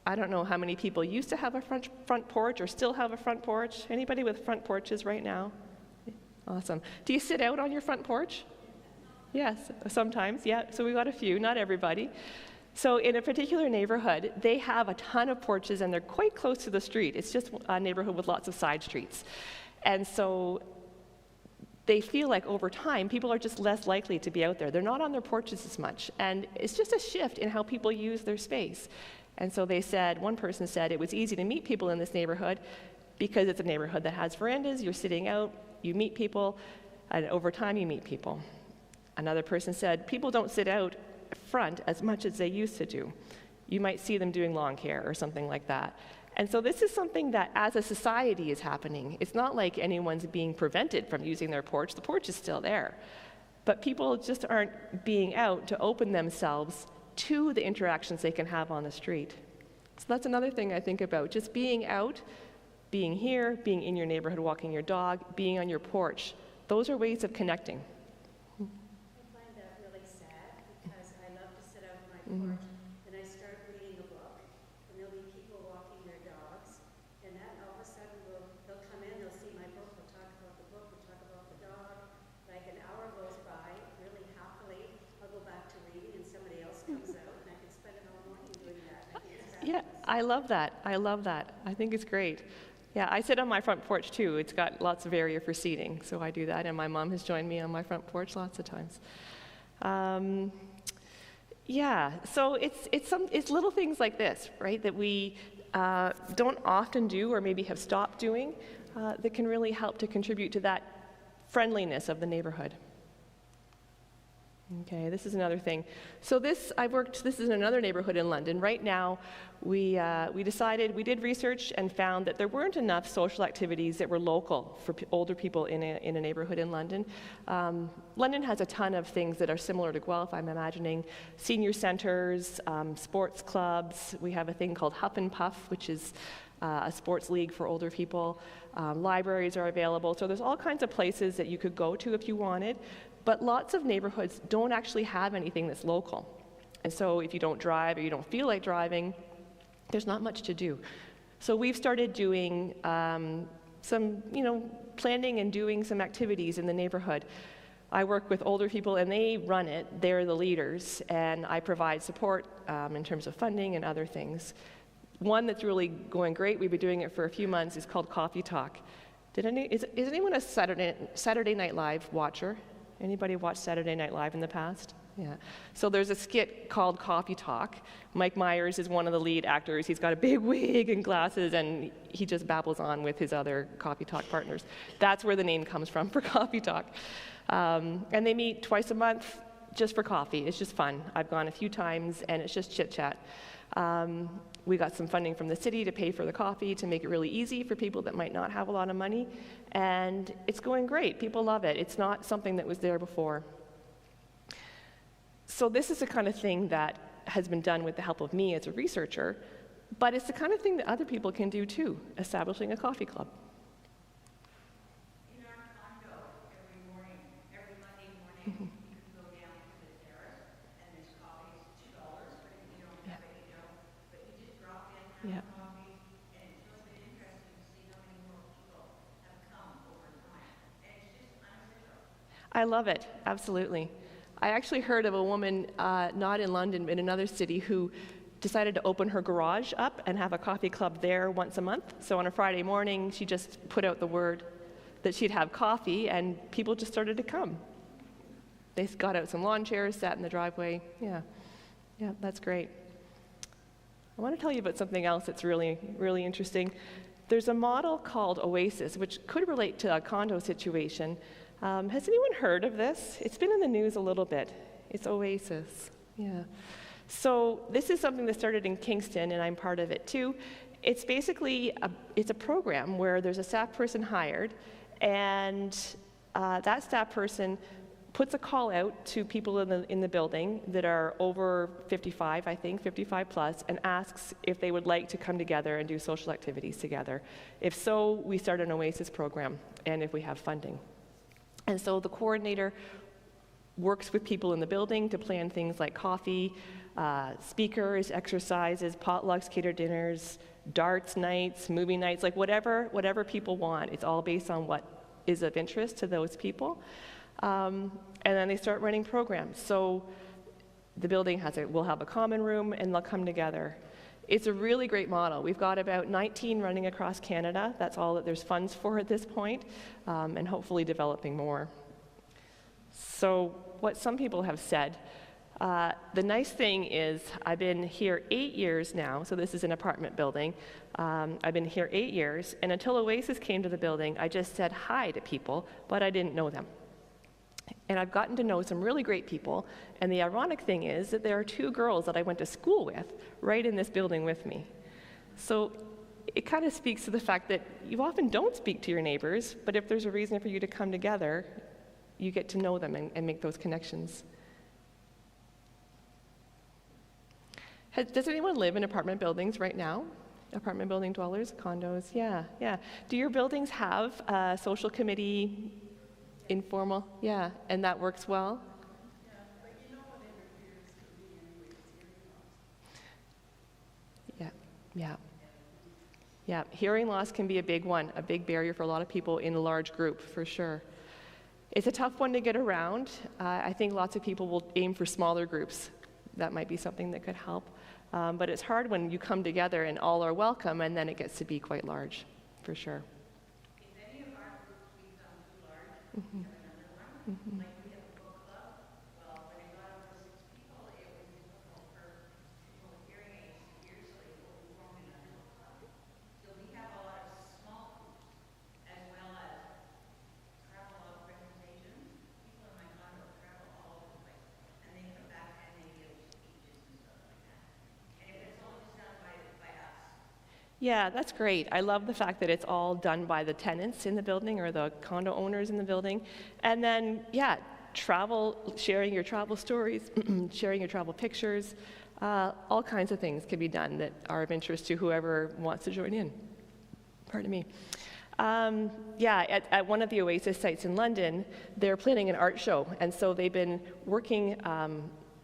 I don't know how many people used to have a front porch or still have a front porch. Anybody with front porches right now? Awesome. Do you sit out on your front porch? Yes, sometimes, yeah. So we've got a few, not everybody. So in a particular neighborhood, they have a ton of porches and they're quite close to the street. It's just a neighborhood with lots of side streets. And so they feel like over time, people are just less likely to be out there. They're not on their porches as much. And it's just a shift in how people use their space. And so they said, one person said, it was easy to meet people in this neighborhood because it's a neighborhood that has verandas, you're sitting out, you meet people, and over time you meet people. Another person said, people don't sit out front as much as they used to do. You might see them doing lawn care or something like that. And so this is something that as a society is happening. It's not like anyone's being prevented from using their porch. The porch is still there. But people just aren't being out to open themselves to the interactions they can have on the street. So that's another thing I think about, just being out, being here, being in your neighborhood, walking your dog, being on your porch. Those are ways of connecting. I find that really sad because I love to sit out on my porch and I start reading a book and there'll be people walking their dogs and then all of a sudden they'll come in, they'll see my book, we'll talk about the book, we'll talk about the dog. Like an hour goes by, really happily, I'll go back to reading and somebody else comes out and I can spend an all morning doing that. Yeah, I love that. I love that. I think it's great. Yeah, I sit on my front porch too. It's got lots of area for seating, so I do that, and my mom has joined me on my front porch lots of times. Yeah, so it's little things like this, right, that we don't often do or maybe have stopped doing that can really help to contribute to that friendliness of the neighborhood. Okay, this is another thing. So this is in another neighborhood in London. Right now, we did research and found that there weren't enough social activities that were local for older people in a neighborhood in London. London has a ton of things that are similar to Guelph, I'm imagining. Senior centers, sports clubs. We have a thing called Huff and Puff, which is a sports league for older people. Libraries are available. So there's all kinds of places that you could go to if you wanted. But lots of neighborhoods don't actually have anything that's local. And so if you don't drive or you don't feel like driving, there's not much to do. So we've started doing some, planning and doing some activities in the neighborhood. I work with older people and they run it. They're the leaders. And I provide support in terms of funding and other things. One that's really going great, we've been doing it for a few months, is called Coffee Talk. Is anyone a Saturday Night Live watcher? Anybody watch Saturday Night Live in the past? Yeah. So there's a skit called Coffee Talk. Mike Myers is one of the lead actors. He's got a big wig and glasses, and he just babbles on with his other Coffee Talk partners. That's where the name comes from, for Coffee Talk. And they meet twice a month just for coffee. It's just fun. I've gone a few times, and it's just chit-chat. We got some funding from the city to pay for the coffee to make it really easy for people that might not have a lot of money. And it's going great. People love it. It's not something that was there before. So this is the kind of thing that has been done with the help of me as a researcher, but it's the kind of thing that other people can do too, establishing a coffee club. In our condo, every Monday morning, you can go down to the terrace, and there's coffee. It's $2, but if you don't have any dough, but you just drop in, have coffee, and it's just been interesting to see how many more people have come over time. And it's just unofficial. I love it, absolutely. I actually heard of a woman, not in London, but in another city, who decided to open her garage up and have a coffee club there once a month. So on a Friday morning, she just put out the word that she'd have coffee, and people just started to come. They got out some lawn chairs, sat in the driveway. Yeah, that's great. I want to tell you about something else that's really, really interesting. there's a model called Oasis, which could relate to a condo situation. Has anyone heard of this? It's been in the news a little bit. It's Oasis, yeah. So this is something that started in Kingston, and I'm part of it too. It's basically it's a program where there's a staff person hired, and that staff person puts a call out to people in the building that are over 55, I think, 55 plus, and asks if they would like to come together and do social activities together. If so, we start an Oasis program, and if we have funding. And so the coordinator works with people in the building to plan things like coffee, speakers, exercises, potlucks, catered dinners, darts nights, movie nights, like whatever people want. It's all based on what is of interest to those people. And then they start running programs. So the building will have a common room, and they'll come together. It's a really great model. We've got about 19 running across Canada. That's all that there's funds for at this point, and hopefully developing more. So what some people have said, the nice thing is I've been here 8 years now, so this is an apartment building. I've been here 8 years, and until Oasis came to the building, I just said hi to people, but I didn't know them. And I've gotten to know some really great people, and the ironic thing is that there are 2 girls that I went to school with right in this building with me. So it kind of speaks to the fact that you often don't speak to your neighbors, but if there's a reason for you to come together, you get to know them and make those connections. Does anyone live in apartment buildings right now? Apartment building dwellers, condos, yeah. Do your buildings have a social committee? Informal, yeah, and that works well? Yeah, but you know what interferes to me anyway, is hearing loss. Yeah, hearing loss can be a big one, a big barrier for a lot of people in a large group, for sure. It's a tough one to get around. I think lots of people will aim for smaller groups. That might be something that could help. But it's hard when you come together and all are welcome, and then it gets to be quite large, for sure. Mm-hmm. Mm-hmm. Like we have a book club. Well, when it got over 6 people, it was difficult for people with hearing aids to hear, so they formed another book club. So we have a lot of small groups, as well as travel log presentations. People in my condo travel all over the place, and they come back and they give speeches and stuff like that. And if it's all just done by us. Yeah, that's great. I love the fact that it's all done by the tenants in the building or the condo owners in the building. And then, yeah, sharing your travel stories, sharing your travel pictures, all kinds of things can be done that are of interest to whoever wants to join in. Pardon me. At one of the Oasis sites in London, they're planning an art show. And so they've been working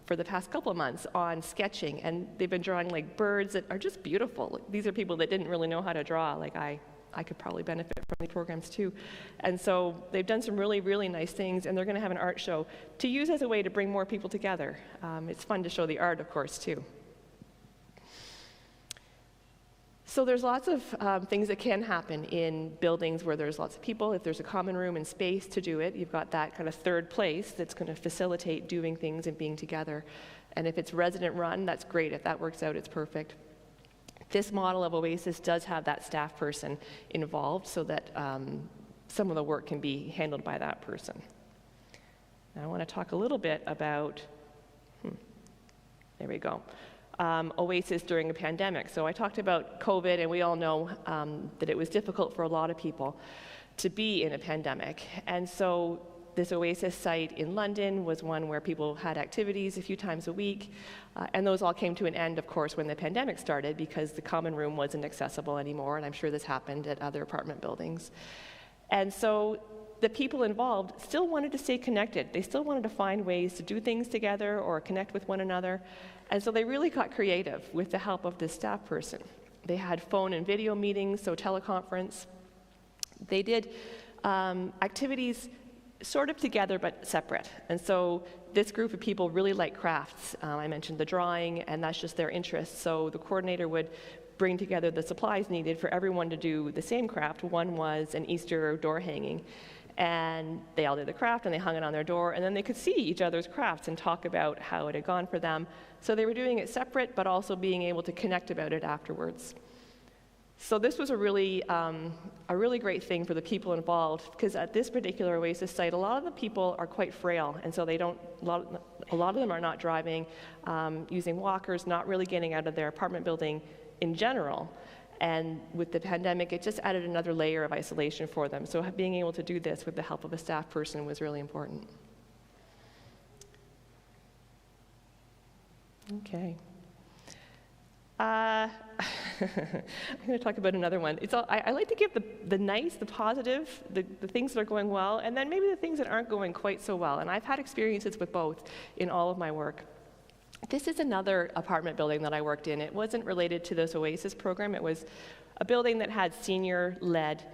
for the past couple of months on sketching, and they've been drawing like birds that are just beautiful. These are people that didn't really know how to draw. Like I could probably benefit from these programs too. And so they've done some really, really nice things, and they're going to have an art show to use as a way to bring more people together. It's fun to show the art, of course, too. So there's lots of things that can happen in buildings where there's lots of people. If there's a common room and space to do it, you've got that kind of third place that's going to facilitate doing things and being together. And if it's resident run, that's great. If that works out, it's perfect. This model of Oasis does have that staff person involved so that some of the work can be handled by that person. Now I want to talk a little bit about, there we go. Oasis during a pandemic. So I talked about COVID, and we all know that it was difficult for a lot of people to be in a pandemic. And so this Oasis site in London was one where people had activities a few times a week, and those all came to an end, of course, when the pandemic started because the common room wasn't accessible anymore, and I'm sure this happened at other apartment buildings. And so the people involved still wanted to stay connected. They still wanted to find ways to do things together or connect with one another. And so they really got creative with the help of this staff person. They had phone and video meetings, so teleconference. They did activities sort of together but separate. And so this group of people really like crafts. I mentioned the drawing, and that's just their interest. So the coordinator would bring together the supplies needed for everyone to do the same craft. One was an Easter door hanging. And they all did the craft, and they hung it on their door, and then they could see each other's crafts and talk about how it had gone for them. So they were doing it separate, but also being able to connect about it afterwards. So this was a really great thing for the people involved, because at this particular Oasis site, a lot of the people are quite frail, and so a lot of them are not driving, using walkers, not really getting out of their apartment building in general. And with the pandemic, it just added another layer of isolation for them. So being able to do this with the help of a staff person was really important. Okay. I'm going to talk about another one. I like to give the nice, the positive, the things that are going well, and then maybe the things that aren't going quite so well. And I've had experiences with both in all of my work. This is another apartment building that I worked in. It wasn't related to this Oasis program. It was a building that had senior-led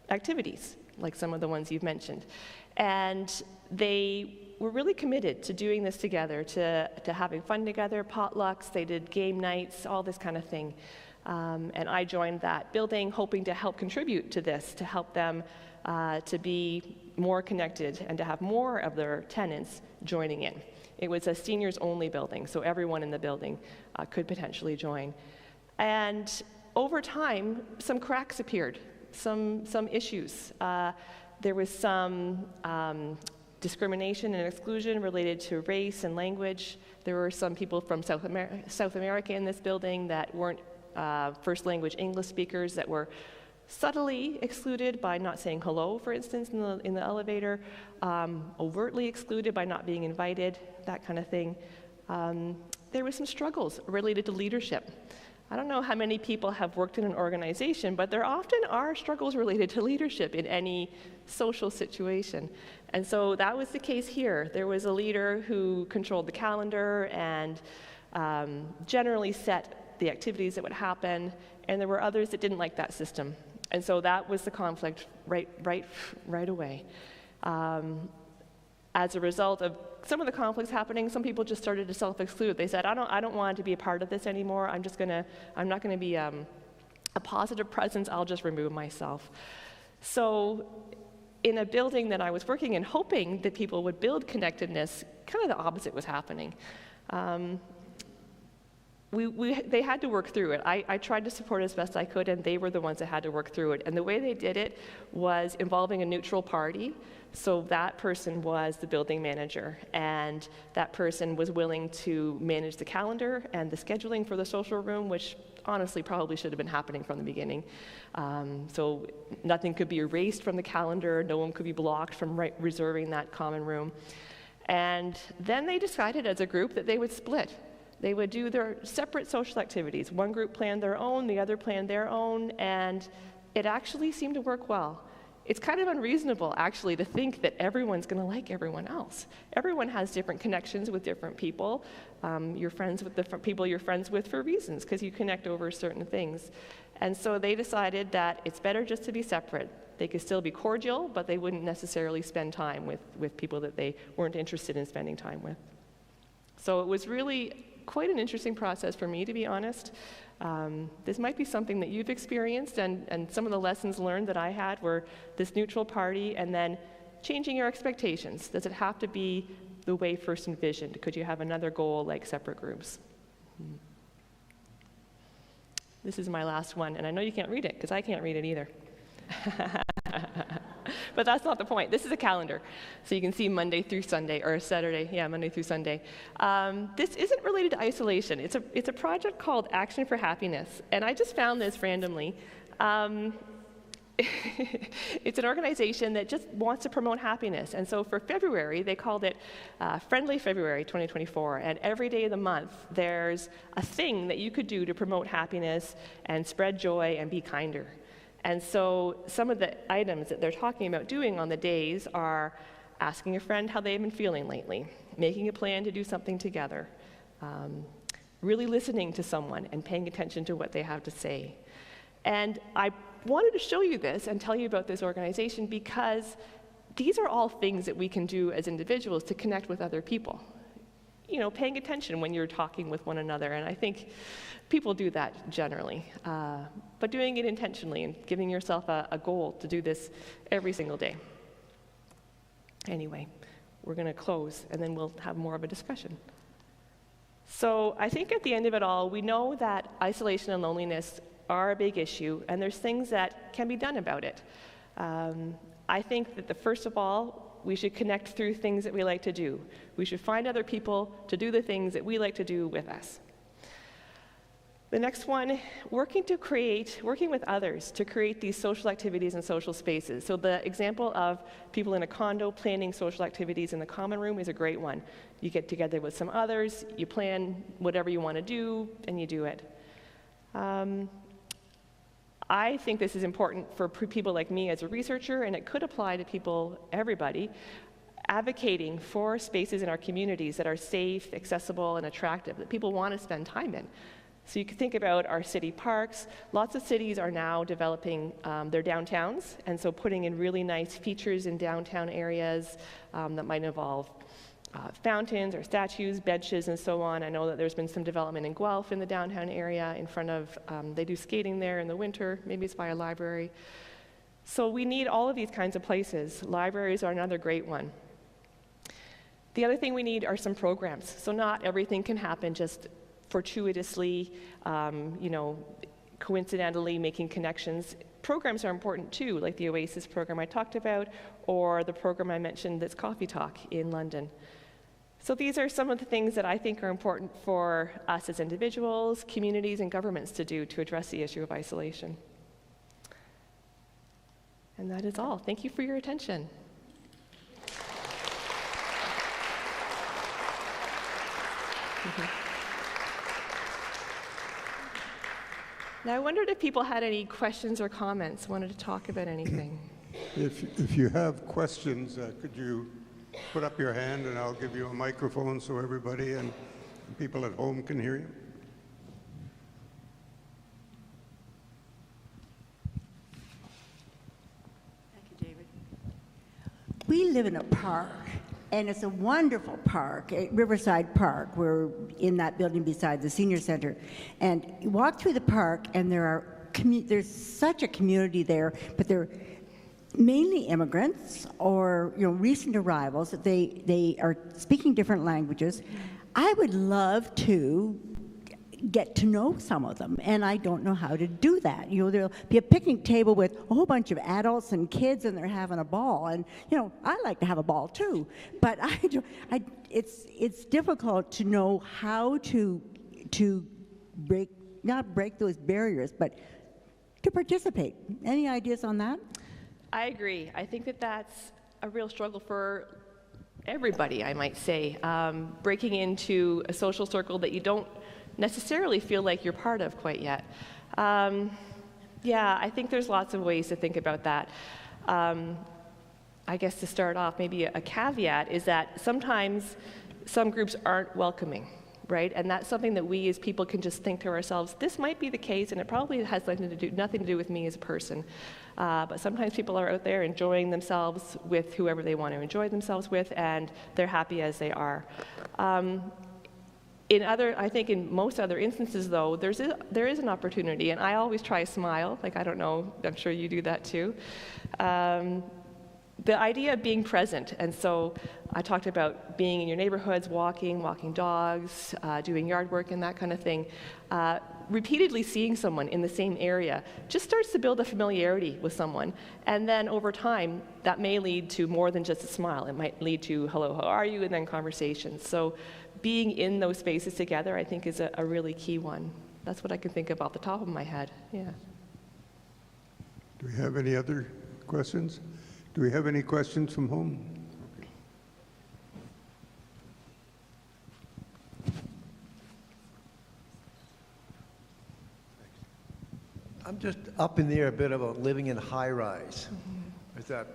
activities, like some of the ones you've mentioned. And they were really committed to doing this together, to having fun together, potlucks, they did game nights, all this kind of thing. And I joined that building hoping to help contribute to this, to help them to be more connected and to have more of their tenants joining in. It was a seniors-only building, so everyone in the building could potentially join. And over time, some cracks appeared, some issues. There was some discrimination and exclusion related to race and language. There were some people from South America in this building that weren't first language English speakers, that were subtly excluded by not saying hello, for instance, in the elevator, overtly excluded by not being invited, that kind of thing. There were some struggles related to leadership. I don't know how many people have worked in an organization, but there often are struggles related to leadership in any social situation. And so that was the case here. There was a leader who controlled the calendar and generally set the activities that would happen, and there were others that didn't like that system. And so that was the conflict right away. As a result of some of the conflicts happening, some people just started to self-exclude. They said, I don't want to be a part of this anymore. I'm not gonna be a positive presence. I'll just remove myself. So in a building that I was working in, hoping that people would build connectedness, kind of the opposite was happening. They had to work through it. I tried to support as best I could, and they were the ones that had to work through it. And the way they did it was involving a neutral party. So that person was the building manager, and that person was willing to manage the calendar and the scheduling for the social room, which honestly probably should have been happening from the beginning. So nothing could be erased from the calendar, no one could be blocked from reserving that common room. And then they decided as a group that they would split. They would do their separate social activities. One group planned their own, the other planned their own, and it actually seemed to work well. It's kind of unreasonable, actually, to think that everyone's going to like everyone else. Everyone has different connections with different people. You're friends with different people you're friends with for reasons, because you connect over certain things. And so they decided that it's better just to be separate. They could still be cordial, but they wouldn't necessarily spend time with people that they weren't interested in spending time with. So it was really quite an interesting process for me, to be honest. This might be something that you've experienced, and some of the lessons learned that I had were this neutral party and then changing your expectations. Does it have to be the way first envisioned? Could you have another goal like separate groups? This is my last one, and I know you can't read it because I can't read it either. But that's not the point. This is a calendar. So you can see Monday through Sunday, or Saturday, yeah, Monday through Sunday. This isn't related to isolation. It's a project called Action for Happiness, and I just found this randomly. It's an organization that just wants to promote happiness. And so for February, they called it Friendly February 2024. And every day of the month, there's a thing that you could do to promote happiness and spread joy and be kinder. And so some of the items that they're talking about doing on the days are asking a friend how they've been feeling lately, making a plan to do something together, really listening to someone and paying attention to what they have to say. And I wanted to show you this and tell you about this organization because these are all things that we can do as individuals to connect with other people. You know, paying attention when you're talking with one another, and I think people do that generally. But doing it intentionally and giving yourself a goal to do this every single day. Anyway, we're going to close, and then we'll have more of a discussion. So I think at the end of it all, we know that isolation and loneliness are a big issue, and there's things that can be done about it. I think that first of all, we should connect through things that we like to do. We should find other people to do the things that we like to do with us. The next one, working with others to create these social activities and social spaces. So the example of people in a condo planning social activities in the common room is a great one. You get together with some others, you plan whatever you want to do, and you do it. I think this is important for people like me as a researcher, and it could apply to people, everybody, advocating for spaces in our communities that are safe, accessible, and attractive, that people want to spend time in. So you can think about our city parks. Lots of cities are now developing their downtowns, and so putting in really nice features in downtown areas that might involve fountains or statues, benches, and so on. I know that there's been some development in Guelph in the downtown area in front of, they do skating there in the winter, maybe it's by a library. So we need all of these kinds of places. Libraries are another great one. The other thing we need are some programs. So not everything can happen just fortuitously, coincidentally making connections. Programs are important too, like the Oasis program I talked about, or the program I mentioned that's Coffee Talk in London. So these are some of the things that I think are important for us as individuals, communities, and governments to do to address the issue of isolation. And that is all. Thank you for your attention. Now, I wondered if people had any questions or comments, wanted to talk about anything. If you have questions, could you put up your hand and I'll give you a microphone so everybody and people at home can hear you? Thank you, David. We live in a park, and it's a wonderful park, Riverside Park. We're in that building beside the senior center. And you walk through the park, and there's such a community there, but they're mainly immigrants or recent arrivals. They are speaking different languages. I would love to get to know some of them, and I don't know how to do that. There'll be a picnic table with a whole bunch of adults and kids, and they're having a ball. And I like to have a ball too, but it's difficult to know how to not break those barriers, but to participate. Any ideas on that? I agree. I think that that's a real struggle for everybody, I might say. Breaking into a social circle that you don't necessarily feel like you're part of quite yet. Yeah, I think there's lots of ways to think about that. I guess to start off, maybe a caveat is that sometimes some groups aren't welcoming, right? And that's something that we as people can just think to ourselves, this might be the case, and it probably has nothing to do with me as a person. But sometimes people are out there enjoying themselves with whoever they want to enjoy themselves with, and they're happy as they are. I think in most other instances, though, there is an opportunity, and I always try to smile. Like, I don't know, I'm sure you do that too. The idea of being present, and so I talked about being in your neighborhoods, walking dogs, doing yard work and that kind of thing. Repeatedly seeing someone in the same area just starts to build a familiarity with someone, and then over time that may lead to more than just a smile. It might lead to hello, how are you, and then conversations. So being in those spaces together, I think, is a really key one. That's what I can think of off the top of my head. Yeah. Do we have any other questions? Do we have any questions from home? I'm just up in the air a bit about living in high-rise. Is that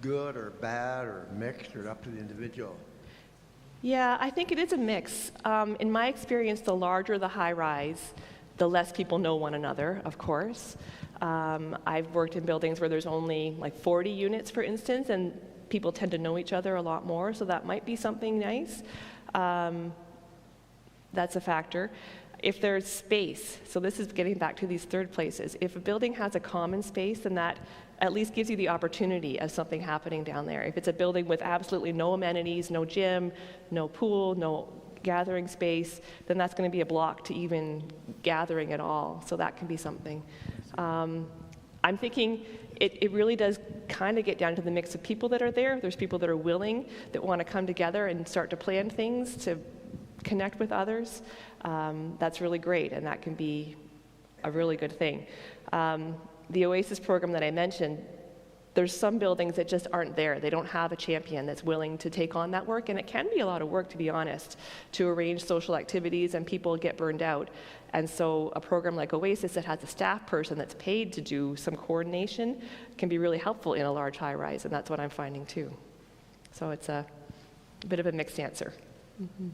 good or bad or mixed or up to the individual? Yeah, I think it is a mix. In my experience, the larger the high-rise, the less people know one another, of course. I've worked in buildings where there's only like 40 units, for instance, and people tend to know each other a lot more, so that might be something nice. That's a factor. If there's space, so this is getting back to these third places, if a building has a common space, then that at least gives you the opportunity of something happening down there. If it's a building with absolutely no amenities, no gym, no pool, no gathering space, then that's going to be a block to even gathering at all. So that can be something. I'm thinking it really does kind of get down to the mix of people that are there. There's people that are willing, that want to come together and start to plan things, to connect with others. That's really great, and that can be a really good thing. The Oasis program that I mentioned, there's some buildings that just aren't there. They don't have a champion that's willing to take on that work, and it can be a lot of work, to be honest, to arrange social activities, and people get burned out. And so a program like Oasis that has a staff person that's paid to do some coordination can be really helpful in a large high-rise, and that's what I'm finding too. So it's a bit of a mixed answer. Mm-hmm.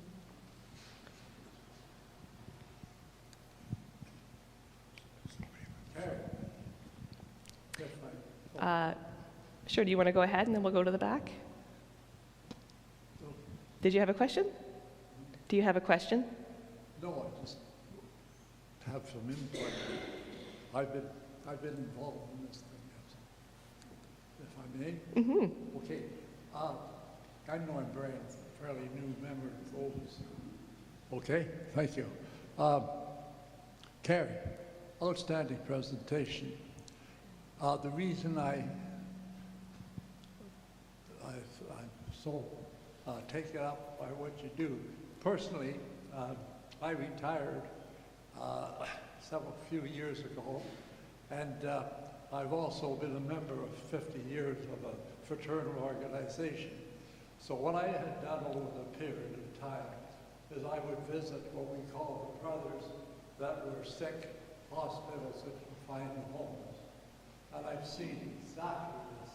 Sure, do you want to go ahead and then we'll go to the back? Did you have a question? Do you have a question? No, I just have some input. I've been involved in this thing, if I may. Mm-hmm. Okay. I know I'm a fairly new member of PROBUS. Okay, thank you. Carrie, outstanding presentation. The reason I'm so taken up by what you do, personally, I retired few years ago, and I've also been a member of 50 years of a fraternal organization. So what I had done over the period of time is I would visit what we call the brothers that were sick, hospitals that confined homes. And I've seen exactly this.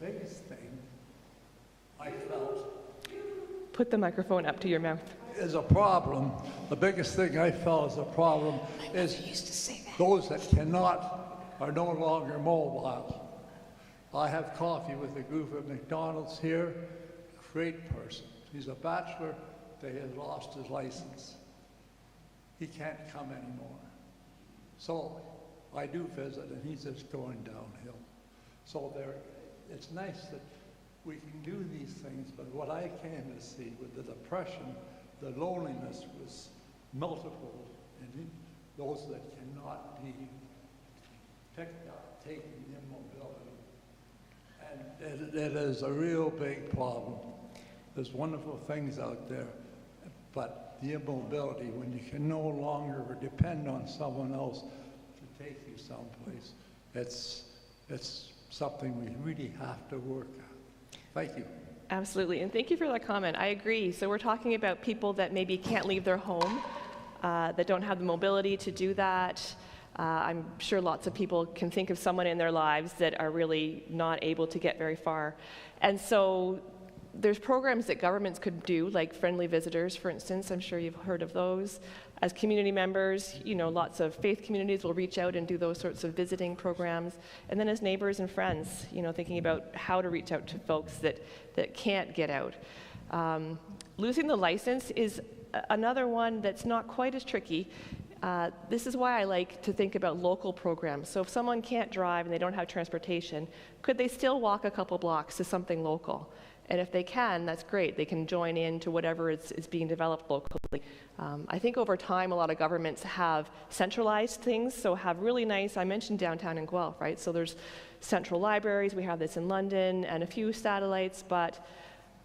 The biggest thing I felt... Put the microphone up to your mouth. ...is a problem. The biggest thing I felt is a problem is those that cannot are no longer mobile. I have coffee with a group at McDonald's here. A great person. He's a bachelor. They had lost his license. He can't come anymore. So I do visit, and he's just going downhill. So it's nice that we can do these things, but what I came to see with the depression, the loneliness was multiple in those that cannot be picked up, taking immobility. And it is a real big problem. There's wonderful things out there, but the immobility, when you can no longer depend on someone else to take you someplace, it's something we really have to work on. Thank you. Absolutely, and thank you for that comment. I agree. So we're talking about people that maybe can't leave their home, that don't have the mobility to do that. I'm sure lots of people can think of someone in their lives that are really not able to get very far. And so there's programs that governments could do, like friendly visitors, for instance. I'm sure you've heard of those. As community members, lots of faith communities will reach out and do those sorts of visiting programs. And then as neighbors and friends, thinking about how to reach out to folks that can't get out. Losing the license is another one that's not quite as tricky. This is why I like to think about local programs. So if someone can't drive and they don't have transportation, could they still walk a couple blocks to something local? And if they can, that's great. They can join in to whatever is being developed locally. I think over time, a lot of governments have centralized things, so have really nice, I mentioned downtown in Guelph, right? So there's central libraries, we have this in London, and a few satellites, but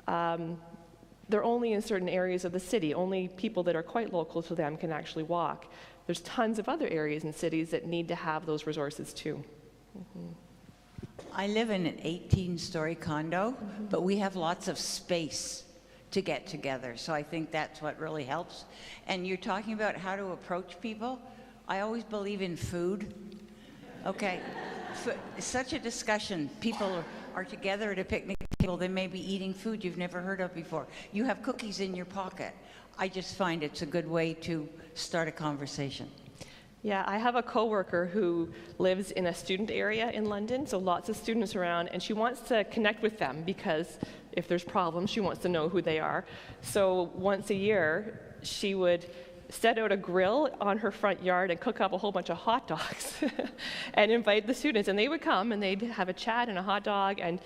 they're only in certain areas of the city. Only people that are quite local to them can actually walk. There's tons of other areas in cities that need to have those resources too. Mm-hmm. I live in an 18-story condo, but we have lots of space to get together. So I think that's what really helps. And you're talking about how to approach people. I always believe in food. Okay, such a discussion. People are together at a picnic table. They may be eating food you've never heard of before. You have cookies in your pocket. I just find it's a good way to start a conversation. Yeah, I have a coworker who lives in a student area in London, so lots of students around, and she wants to connect with them because if there's problems, she wants to know who they are. So once a year, she would set out a grill on her front yard and cook up a whole bunch of hot dogs and invite the students, and they would come and they'd have a chat and a hot dog, and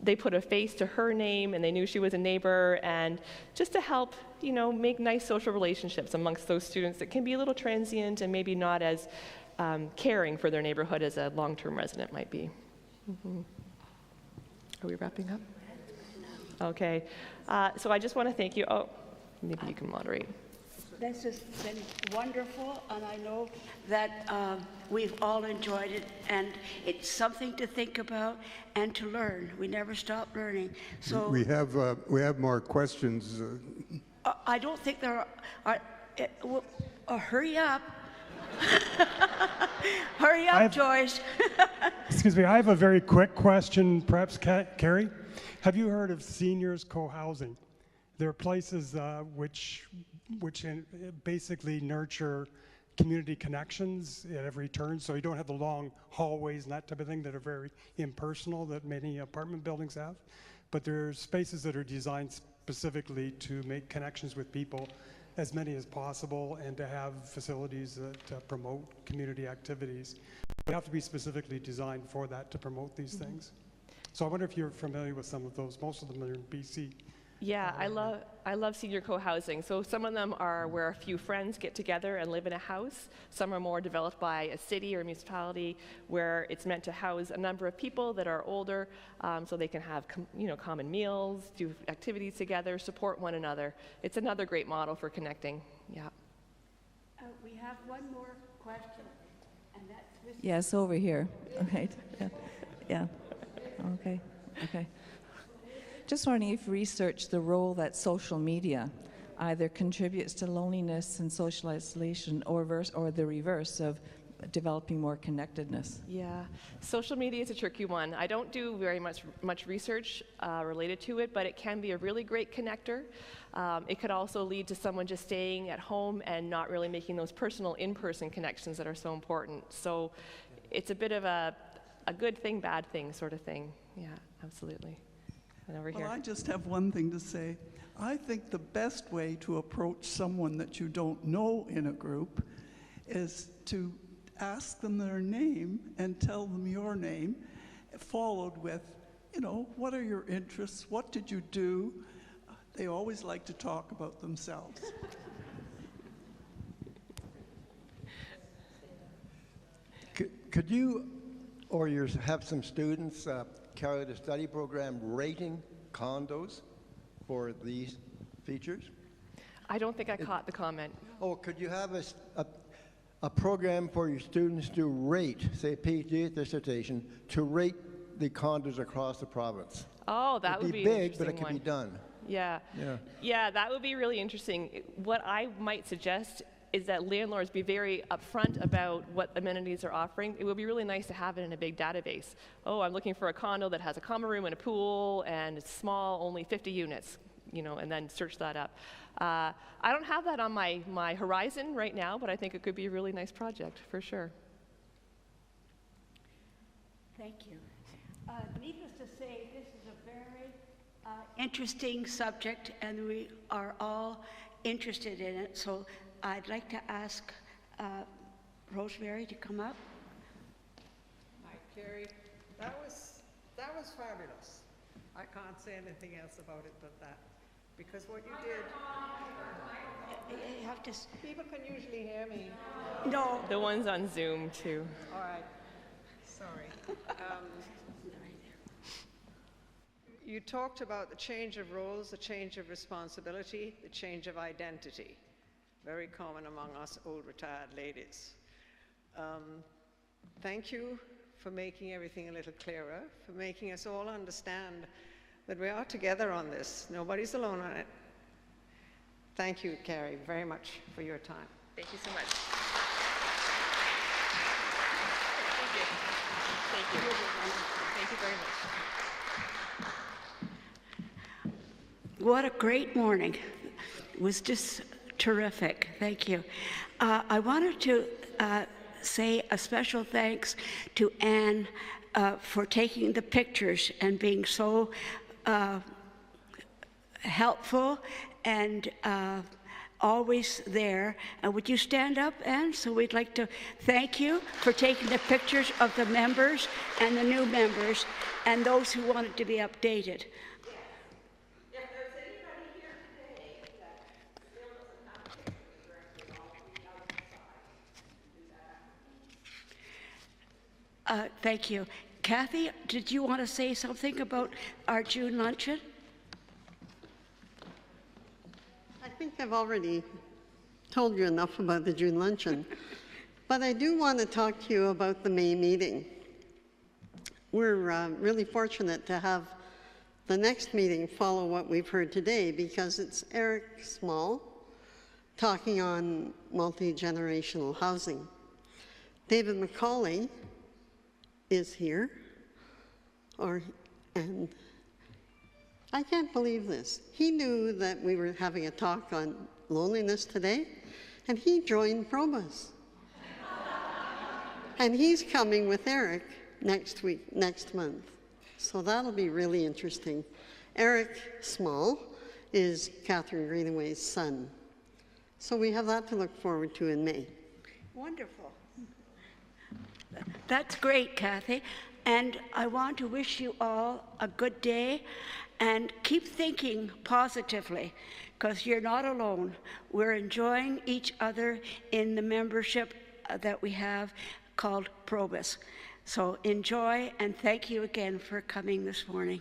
they put a face to her name, and they knew she was a neighbor, and just to help you know, make nice social relationships amongst those students that can be a little transient and maybe not as caring for their neighborhood as a long-term resident might be. Are we wrapping up? Okay. So I just want to thank you. Oh, maybe you can moderate. This has been wonderful, and I know that we've all enjoyed it, and it's something to think about and to learn. We never stop learning. So we have more questions. I don't think there are. Hurry up. Hurry up, Joyce. Excuse me, I have a very quick question, perhaps Carrie. Have you heard of seniors co-housing? There are places which basically nurture community connections at every turn, so you don't have the long hallways and that type of thing that are very impersonal that many apartment buildings have. But there are spaces that are designed specifically to make connections with people, as many as possible, and to have facilities that promote community activities. They have to be specifically designed for that, to promote these things. So I wonder if you're familiar with some of those. Most of them are in BC. Yeah, I love senior co-housing. So some of them are where a few friends get together and live in a house. Some are more developed by a city or municipality where it's meant to house a number of people that are older, so they can have common meals, do activities together, support one another. It's another great model for connecting. Yeah. We have one more question, and that's with Yes, over here. Right. Yeah. Okay. Just wondering if you research the role that social media either contributes to loneliness and social isolation or the reverse of developing more connectedness. Yeah, social media is a tricky one. I don't do very much research related to it, but it can be a really great connector. It could also lead to someone just staying at home and not really making those personal in-person connections that are so important. So it's a bit of a good thing, bad thing sort of thing. Yeah, absolutely. And over here. Well, I just have one thing to say. I think the best way to approach someone that you don't know in a group is to ask them their name and tell them your name, followed with, what are your interests? What did you do? They always like to talk about themselves. Could you or have some students carry out a study program rating condos for these features? I don't think I caught the comment. Oh, could you have a program for your students to rate, say a PhD dissertation, to rate the condos across the province? Oh, that would be an big, interesting but it could one. be done. Yeah, that would be really interesting. What I might suggest is that landlords be very upfront about what amenities they're offering. It would be really nice to have it in a big database. Oh, I'm looking for a condo that has a common room and a pool and it's small, only 50 units, and then search that up. I don't have that on my horizon right now, but I think it could be a really nice project for sure. Thank you. Needless to say, this is a very interesting subject, and we are all interested in it. So I'd like to ask Rosemary to come up. Hi, Carrie. That was fabulous. I can't say anything else about it but that, because what you did. You have to. People can usually hear me. No. The ones on Zoom too. All right. Sorry. You talked about the change of roles, the change of responsibility, the change of identity. Very common among us old retired ladies. Thank you for making everything a little clearer, for making us all understand that we are together on this. Nobody's alone on it. Thank you, Carrie, very much for your time. Thank you so much. Thank you. Thank you. Thank you very much. What a great morning. It was just terrific. Thank you. I wanted to say a special thanks to Anne for taking the pictures and being so helpful and always there. And would you stand up, Anne? So we'd like to thank you for taking the pictures of the members and the new members and those who wanted to be updated. Thank you. Kathy, did you want to say something about our June luncheon? I think I've already told you enough about the June luncheon, but I do want to talk to you about the May meeting. We're really fortunate to have the next meeting follow what we've heard today, because it's Eric Small talking on multi-generational housing. David McCauley is here, and I can't believe this. He knew that we were having a talk on loneliness today, and he joined PROBUS. And he's coming with Eric next month. So that'll be really interesting. Eric Small is Catherine Greenaway's son. So we have that to look forward to in May. Wonderful. That's great, Kathy. And I want to wish you all a good day, and keep thinking positively, because you're not alone. We're enjoying each other in the membership that we have called PROBUS. So enjoy, and thank you again for coming this morning.